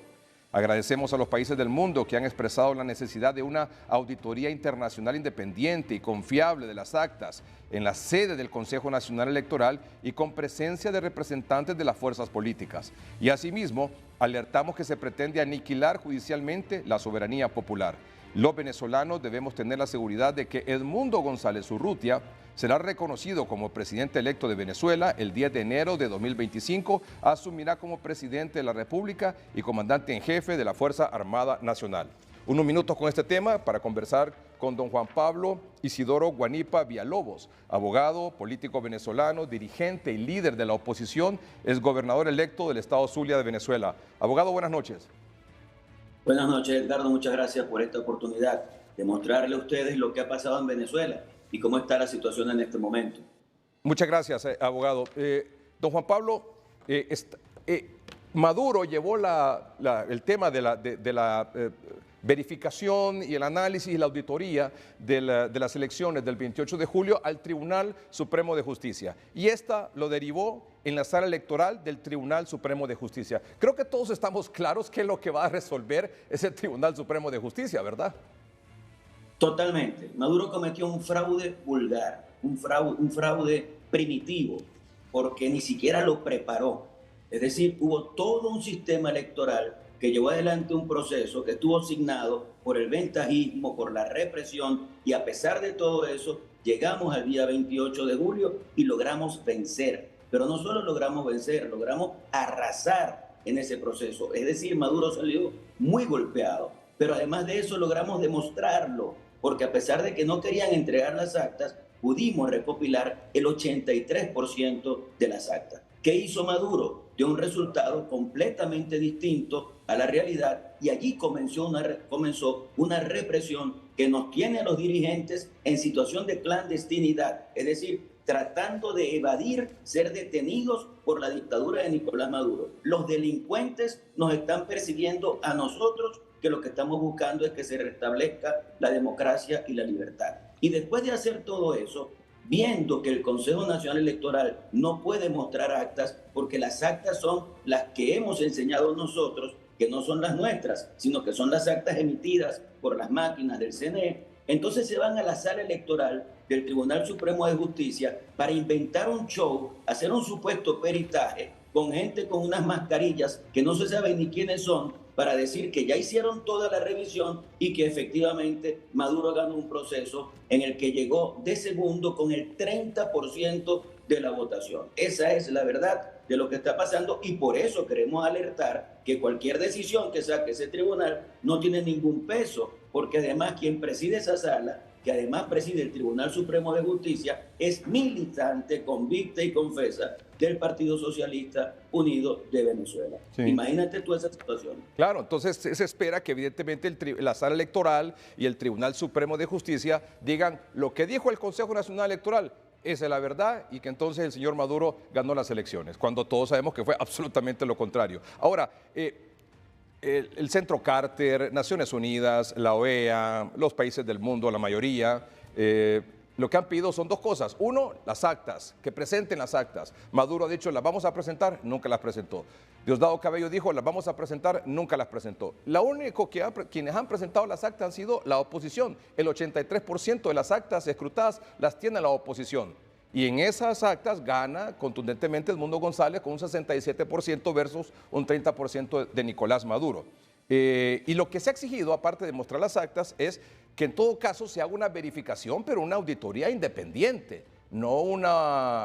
Agradecemos a los países del mundo que han expresado la necesidad de una auditoría internacional independiente y confiable de las actas en la sede del Consejo Nacional Electoral y con presencia de representantes de las fuerzas políticas. Y asimismo, alertamos que se pretende aniquilar judicialmente la soberanía popular. Los venezolanos debemos tener la seguridad de que Edmundo González Urrutia será reconocido como presidente electo de Venezuela el 10 de enero de 2025, asumirá como presidente de la República y comandante en jefe de la Fuerza Armada Nacional. Unos minutos con este tema para conversar con don Juan Pablo Isidoro Guanipa Villalobos, abogado, político venezolano, dirigente y líder de la oposición, es gobernador electo del estado Zulia de Venezuela. Abogado, buenas noches. Buenas noches, Edgardo. Muchas gracias por esta oportunidad de mostrarle a ustedes lo que ha pasado en Venezuela y cómo está la situación en este momento. Muchas gracias, abogado. Don Juan Pablo, Maduro llevó el tema de la verificación y el análisis y la auditoría de las elecciones del 28 de julio al Tribunal Supremo de Justicia. Y esta lo derivó en la sala electoral del Tribunal Supremo de Justicia. Creo que todos estamos claros que lo que va a resolver es el Tribunal Supremo de Justicia, ¿verdad? Totalmente. Maduro cometió un fraude vulgar, un fraude primitivo, porque ni siquiera lo preparó. Es decir, hubo todo un sistema electoral que llevó adelante un proceso que estuvo signado por el ventajismo, por la represión, y a pesar de todo eso, llegamos al día 28 de julio y logramos vencer. Pero no solo logramos vencer, logramos arrasar en ese proceso. Es decir, Maduro salió muy golpeado, pero además de eso logramos demostrarlo, porque a pesar de que no querían entregar las actas, pudimos recopilar el 83% de las actas. ¿Qué hizo Maduro? Dio un resultado completamente distinto a la realidad y allí comenzó una represión que nos tiene a los dirigentes en situación de clandestinidad, es decir, tratando de evadir ser detenidos por la dictadura de Nicolás Maduro. Los delincuentes nos están persiguiendo a nosotros, que lo que estamos buscando es que se restablezca la democracia y la libertad. Y después de hacer todo eso, viendo que el Consejo Nacional Electoral no puede mostrar actas, porque las actas son las que hemos enseñado nosotros, que no son las nuestras, sino que son las actas emitidas por las máquinas del CNE, entonces se van a la sala electoral del Tribunal Supremo de Justicia para inventar un show, hacer un supuesto peritaje con gente con unas mascarillas que no se sabe ni quiénes son, para decir que ya hicieron toda la revisión y que efectivamente Maduro ganó un proceso en el que llegó de segundo con el 30% de la votación. Esa es la verdad de lo que está pasando y por eso queremos alertar que cualquier decisión que saque ese tribunal no tiene ningún peso, porque además quien preside esa sala, que además preside el Tribunal Supremo de Justicia, es militante, convicta y confesa del Partido Socialista Unido de Venezuela. Sí. Imagínate tú esa situación. Claro, entonces se espera que evidentemente la sala electoral y el Tribunal Supremo de Justicia digan lo que dijo el Consejo Nacional Electoral, esa es la verdad, y que entonces el señor Maduro ganó las elecciones, cuando todos sabemos que fue absolutamente lo contrario. Ahora, el Centro Carter, Naciones Unidas, la OEA, los países del mundo, la mayoría, lo que han pedido son dos cosas. Uno, las actas, que presenten las actas. Maduro ha dicho, las vamos a presentar, nunca las presentó. Diosdado Cabello dijo, las vamos a presentar, nunca las presentó. Lo único que quienes han presentado las actas han sido la oposición. El 83% de las actas escrutadas las tiene la oposición. Y en esas actas gana contundentemente Edmundo González con un 67% versus un 30% de Nicolás Maduro. Y lo que se ha exigido, aparte de mostrar las actas, es que en todo caso se haga una verificación, pero una auditoría independiente, no una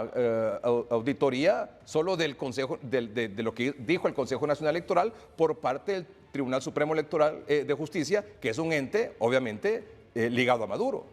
auditoría solo del Consejo, de lo que dijo el Consejo Nacional Electoral por parte del Tribunal Supremo Electoral de Justicia, que es un ente, obviamente, ligado a Maduro.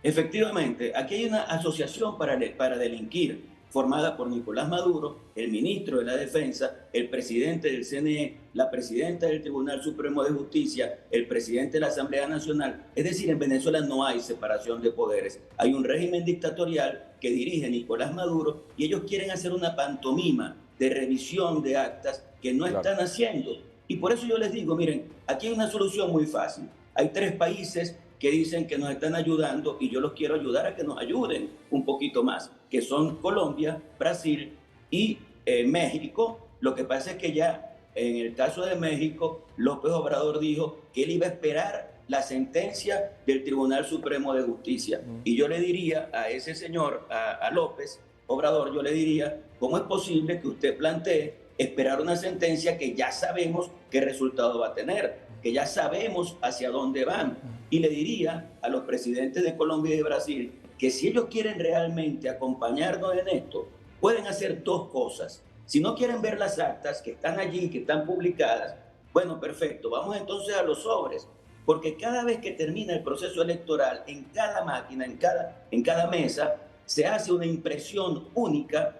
Efectivamente, aquí hay una asociación para delinquir, formada por Nicolás Maduro, el ministro de la Defensa, el presidente del CNE, la presidenta del Tribunal Supremo de Justicia, el presidente de la Asamblea Nacional. Es decir, en Venezuela no hay separación de poderes. Hay un régimen dictatorial que dirige Nicolás Maduro y ellos quieren hacer una pantomima de revisión de actas que no están haciendo. Y por eso yo les digo, miren, aquí hay una solución muy fácil. Hay 3 países que dicen que nos están ayudando y yo los quiero ayudar a que nos ayuden un poquito más, que son Colombia, Brasil y México. Lo que pasa es que ya en el caso de México, López Obrador dijo que él iba a esperar la sentencia del Tribunal Supremo de Justicia. Y yo le diría a ese señor, a López Obrador, yo le diría, ¿cómo es posible que usted plantee esperar una sentencia que ya sabemos qué resultado va a tener, que ya sabemos hacia dónde van? Y le diría a los presidentes de Colombia y de Brasil que si ellos quieren realmente acompañarnos en esto, pueden hacer 2 cosas. Si no quieren ver las actas que están allí, que están publicadas, bueno, perfecto, vamos entonces a los sobres, porque cada vez que termina el proceso electoral, en cada máquina, en cada mesa, se hace una impresión única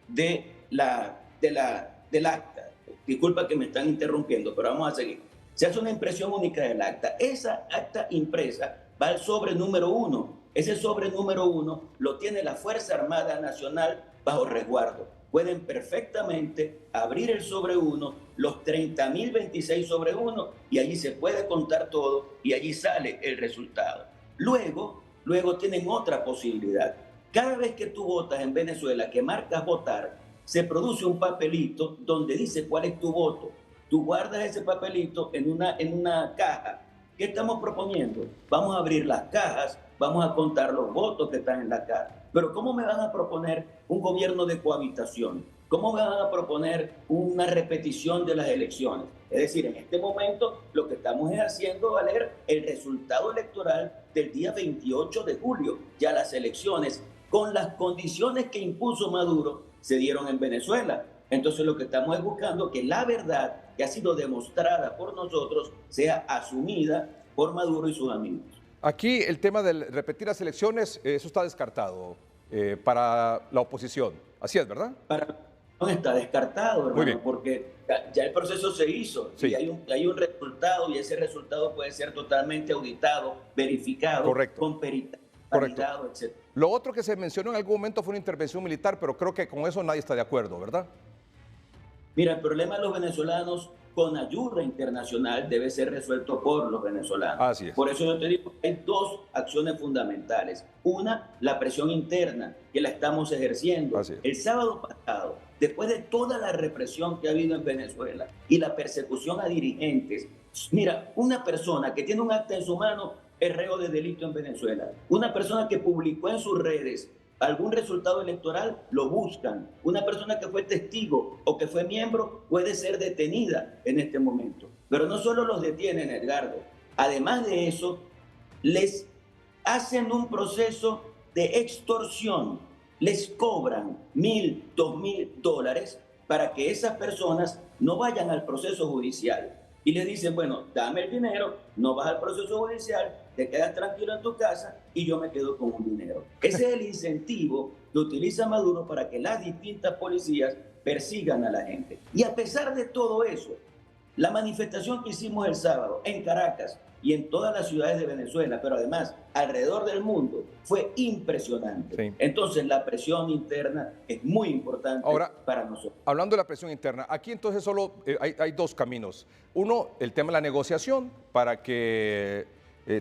del acta. Disculpa que me están interrumpiendo, pero vamos a seguir. Se hace una impresión única del acta. Esa acta impresa va al sobre número 1. Ese sobre número 1 lo tiene la Fuerza Armada Nacional bajo resguardo. Pueden perfectamente abrir el sobre 1, los 30.026 sobre 1, y allí se puede contar todo y allí sale el resultado. Luego tienen otra posibilidad. Cada vez que tú votas en Venezuela, que marcas votar, se produce un papelito donde dice cuál es tu voto. Tú guardas ese papelito en una caja. ¿Qué estamos proponiendo? Vamos a abrir las cajas, vamos a contar los votos que están en la caja. Pero ¿cómo me van a proponer un gobierno de cohabitación? ¿Cómo me van a proponer una repetición de las elecciones? Es decir, en este momento lo que estamos es haciendo valer el resultado electoral del día 28 de julio. Ya las elecciones, con las condiciones que impuso Maduro, se dieron en Venezuela. Entonces lo que estamos es buscando que la verdad que ha sido demostrada por nosotros sea asumida por Maduro y sus amigos. Aquí el tema de repetir las elecciones, eso está descartado para la oposición. Así es, ¿verdad? No está descartado, hermano, porque ya el proceso se hizo, sí. Y hay un resultado, y ese resultado puede ser totalmente auditado, verificado, con peritaje, validado, etc. Lo otro que se mencionó en algún momento fue una intervención militar, pero creo que con eso nadie está de acuerdo, ¿verdad? Mira, el problema de los venezolanos con ayuda internacional debe ser resuelto por los venezolanos. Así es. Por eso yo te digo que hay 2 acciones fundamentales. Una, la presión interna, que la estamos ejerciendo. El sábado pasado, después de toda la represión que ha habido en Venezuela y la persecución a dirigentes, mira, una persona que tiene un acta en su mano es reo de delito en Venezuela. Una persona que publicó en sus redes algún resultado electoral, lo buscan. Una persona que fue testigo o que fue miembro puede ser detenida en este momento. Pero no solo los detienen, Edgardo. Además de eso, les hacen un proceso de extorsión. Les cobran $1,000, $2,000 para que esas personas no vayan al proceso judicial. Y les dicen, bueno, dame el dinero, no vas al proceso judicial, te quedas tranquilo en tu casa y yo me quedo con un dinero. Ese es el incentivo que utiliza Maduro para que las distintas policías persigan a la gente. Y a pesar de todo eso, la manifestación que hicimos el sábado en Caracas y en todas las ciudades de Venezuela, pero además alrededor del mundo, fue impresionante. Sí. Entonces la presión interna es muy importante para nosotros. Hablando de la presión interna, aquí entonces solo hay 2 caminos. Uno, el tema de la negociación para que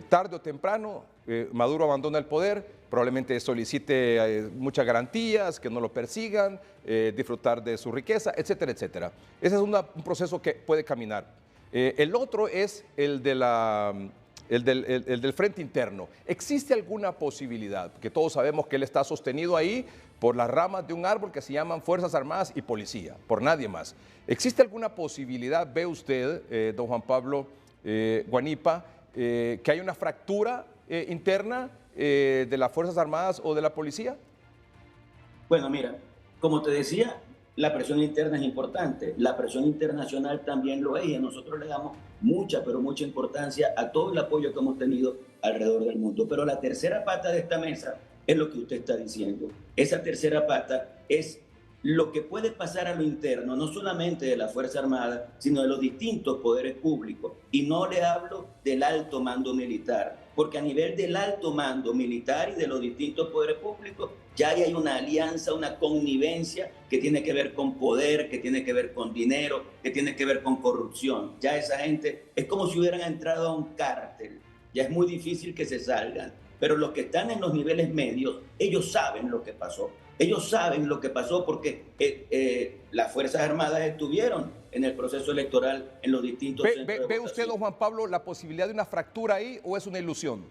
tarde o temprano Maduro abandone el poder, probablemente solicite muchas garantías, que no lo persigan, disfrutar de su riqueza, etcétera, etcétera. Ese es un proceso que puede caminar. El otro es el de la el del Frente Interno. ¿Existe alguna posibilidad? Porque todos sabemos que él está sostenido ahí por las ramas de un árbol que se llaman Fuerzas Armadas y Policía, por nadie más. ¿Existe alguna posibilidad, ve usted, don Juan Pablo Guanipa, que hay una fractura interna de las Fuerzas Armadas o de la Policía? Bueno, mira, como te decía, la presión interna es importante, la presión internacional también lo es, y nosotros le damos mucha, pero mucha importancia a todo el apoyo que hemos tenido alrededor del mundo. Pero la tercera pata de esta mesa es lo que usted está diciendo. Esa tercera pata es lo que puede pasar a lo interno, no solamente de la Fuerza Armada, sino de los distintos poderes públicos. Y no le hablo del alto mando militar, porque a nivel del alto mando militar y de los distintos poderes públicos, ya hay una alianza, una connivencia que tiene que ver con poder, que tiene que ver con dinero, que tiene que ver con corrupción. Ya esa gente es como si hubieran entrado a un cártel. Ya es muy difícil que se salgan. Pero los que están en los niveles medios, ellos saben lo que pasó. Ellos saben lo que pasó porque las Fuerzas Armadas estuvieron en el proceso electoral en los distintos centros de ¿Ve votación. usted, don Juan Pablo, la posibilidad de una fractura ahí o es una ilusión?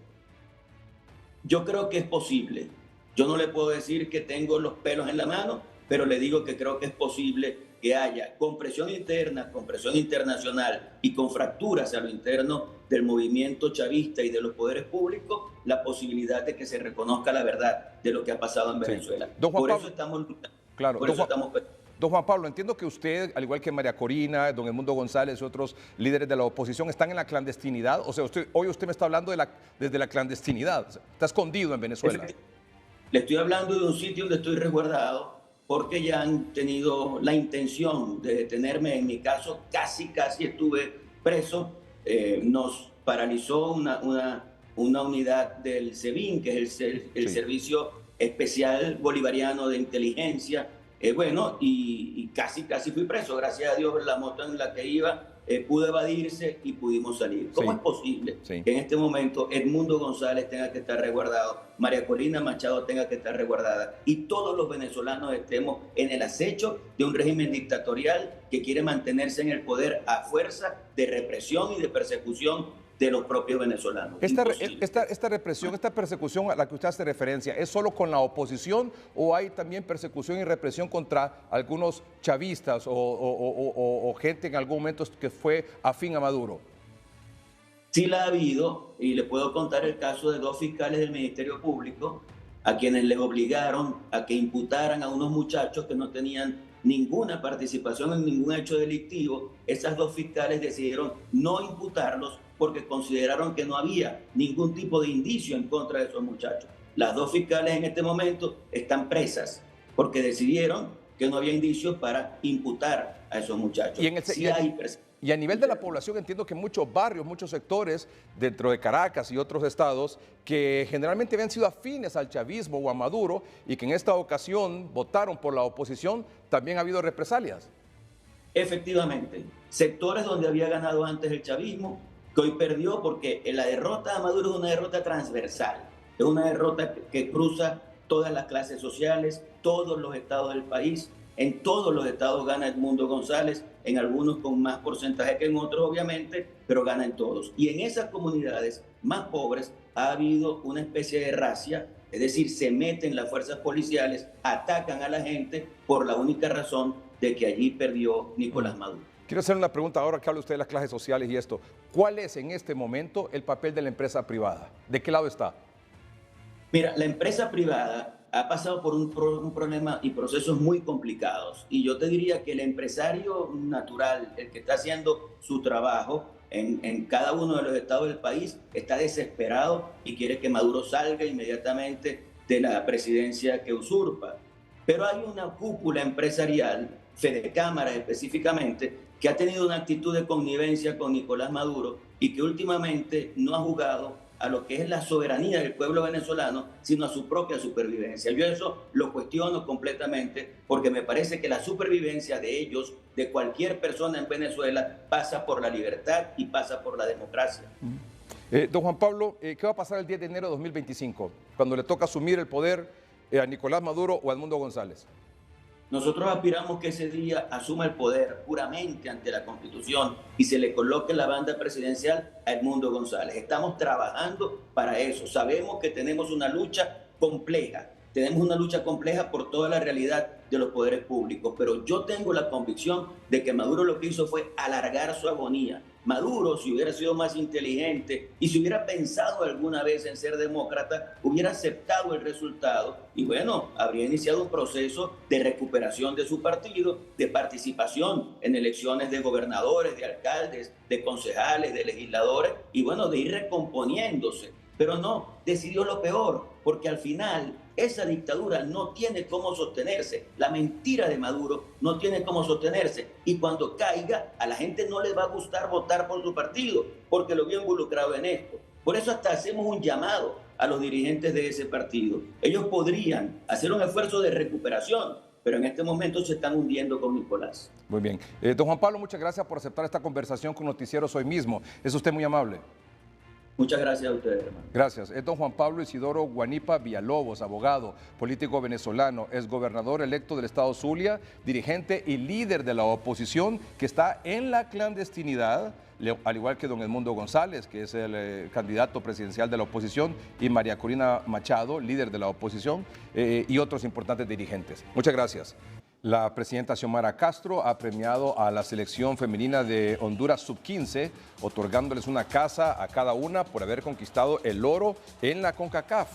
Yo creo que es posible. Yo no le puedo decir que tengo los pelos en la mano, pero le digo que creo que es posible que haya compresión interna, compresión internacional y con fracturas a lo interno del movimiento chavista y de los poderes públicos, la posibilidad de que se reconozca la verdad de lo que ha pasado en Venezuela. Don Juan Por Pablo, eso estamos luchando. claro, Por eso estamos... Don Juan Pablo, entiendo que usted, al igual que María Corina, don Edmundo González y otros líderes de la oposición, están en la clandestinidad. O sea, hoy usted me está hablando desde la clandestinidad. O sea, está escondido en Venezuela. Le estoy hablando de un sitio donde estoy resguardado porque ya han tenido la intención de detenerme. En mi caso, casi estuve preso. Nos paralizó una unidad del SEBIN, que es el Servicio Especial Bolivariano de Inteligencia. Bueno, y casi fui preso. Gracias a Dios, la moto en la que iba pudo evadirse y pudimos salir. ¿Cómo es posible que en este momento Edmundo González tenga que estar resguardado, María Corina Machado tenga que estar resguardada y todos los venezolanos estemos en el acecho de un régimen dictatorial que quiere mantenerse en el poder a fuerza de represión y de persecución de los propios venezolanos? Esta represión, esta persecución a la que usted hace referencia, ¿es solo con la oposición o hay también persecución y represión contra algunos chavistas o gente en algún momento que fue afín a Maduro? Sí la ha habido, y le puedo contar el caso de 2 fiscales del Ministerio Público a quienes les obligaron a que imputaran a unos muchachos que no tenían ninguna participación en ningún hecho delictivo. Esas 2 fiscales decidieron no imputarlos porque consideraron que no había ningún tipo de indicio en contra de esos muchachos. Las 2 fiscales en este momento están presas porque decidieron que no había indicios para imputar a esos muchachos. Y a nivel de la población entiendo que muchos barrios, muchos sectores dentro de Caracas y otros estados que generalmente habían sido afines al chavismo o a Maduro y que en esta ocasión votaron por la oposición, también ha habido represalias. Efectivamente, sectores donde había ganado antes el chavismo, que hoy perdió porque la derrota a Maduro es una derrota transversal, es una derrota que cruza todas las clases sociales, todos los estados del país. En todos los estados gana Edmundo González, en algunos con más porcentaje que en otros, obviamente, pero gana en todos. Y en esas comunidades más pobres ha habido una especie de racia, es decir, se meten las fuerzas policiales, atacan a la gente por la única razón de que allí perdió Nicolás Maduro. Quiero hacer una pregunta ahora que habla usted de las clases sociales y esto. ¿Cuál es en este momento el papel de la empresa privada? ¿De qué lado está? Mira, la empresa privada ha pasado por un problema y procesos muy complicados. Y yo te diría que el empresario natural, el que está haciendo su trabajo en cada uno de los estados del país, está desesperado y quiere que Maduro salga inmediatamente de la presidencia que usurpa. Pero hay una cúpula empresarial, Fedecámara específicamente, que ha tenido una actitud de connivencia con Nicolás Maduro y que últimamente no ha jugado a lo que es la soberanía del pueblo venezolano, sino a su propia supervivencia. Yo eso lo cuestiono completamente porque me parece que la supervivencia de ellos, de cualquier persona en Venezuela, pasa por la libertad y pasa por la democracia. Don Juan Pablo, ¿qué va a pasar el 10 de enero de 2025, cuando le toca asumir el poder a Nicolás Maduro o a Edmundo González? Nosotros aspiramos que ese día asuma el poder puramente ante la Constitución y se le coloque la banda presidencial a Edmundo González. Estamos trabajando para eso. Sabemos que tenemos una lucha compleja. Tenemos una lucha compleja por toda la realidad de los poderes públicos, pero yo tengo la convicción de que Maduro lo que hizo fue alargar su agonía. Maduro, si hubiera sido más inteligente y si hubiera pensado alguna vez en ser demócrata, hubiera aceptado el resultado y bueno, habría iniciado un proceso de recuperación de su partido, de participación en elecciones de gobernadores, de alcaldes, de concejales, de legisladores y bueno, de ir recomponiéndose. Pero no, decidió lo peor, porque al final esa dictadura no tiene cómo sostenerse. La mentira de Maduro no tiene cómo sostenerse. Y cuando caiga, a la gente no le va a gustar votar por su partido, porque lo vio involucrado en esto. Por eso hasta hacemos un llamado a los dirigentes de ese partido. Ellos podrían hacer un esfuerzo de recuperación, pero en este momento se están hundiendo con Nicolás. Muy bien. Don Juan Pablo, muchas gracias por aceptar esta conversación con Noticieros Hoy Mismo. Es usted muy amable. Muchas gracias a ustedes, hermano. Gracias. Es don Juan Pablo Isidoro Guanipa Villalobos, abogado, político venezolano, es gobernador electo del estado Zulia, dirigente y líder de la oposición que está en la clandestinidad, al igual que don Edmundo González, que es el candidato presidencial de la oposición, y María Corina Machado, líder de la oposición, y otros importantes dirigentes. Muchas gracias. La presidenta Xiomara Castro ha premiado a la selección femenina de Honduras Sub-15, otorgándoles una casa a cada una por haber conquistado el oro en la CONCACAF.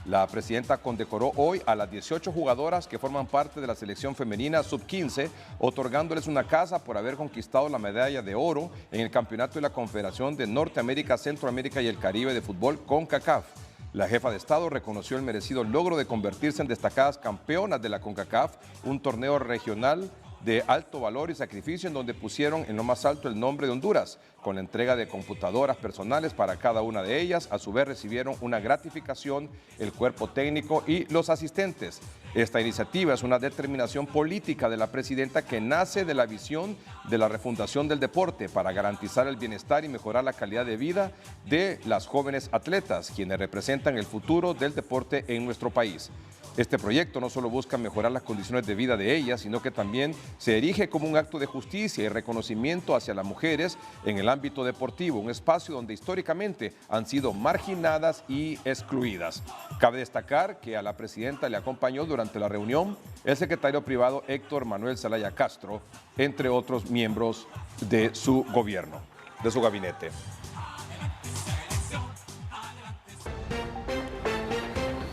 La presidenta condecoró hoy a las 18 jugadoras que forman parte de la selección femenina Sub-15, otorgándoles una casa por haber conquistado la medalla de oro en el campeonato de la Confederación de Norteamérica, Centroamérica y el Caribe de fútbol CONCACAF. La jefa de Estado reconoció el merecido logro de convertirse en destacadas campeonas de la CONCACAF, un torneo regional de alto valor y sacrificio en donde pusieron en lo más alto el nombre de Honduras, con la entrega de computadoras personales para cada una de ellas. A su vez recibieron una gratificación el cuerpo técnico y los asistentes. Esta iniciativa es una determinación política de la presidenta que nace de la visión de la refundación del deporte para garantizar el bienestar y mejorar la calidad de vida de las jóvenes atletas, quienes representan el futuro del deporte en nuestro país. Este proyecto no solo busca mejorar las condiciones de vida de ellas, sino que también se erige como un acto de justicia y reconocimiento hacia las mujeres en el ámbito deportivo, un espacio donde históricamente han sido marginadas y excluidas. Cabe destacar que a la presidenta le acompañó durante la reunión el secretario privado Héctor Manuel Zelaya Castro, entre otros miembros de su gobierno, de su gabinete.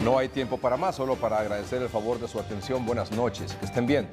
No hay tiempo para más, solo para agradecer el favor de su atención. Buenas noches, que estén bien.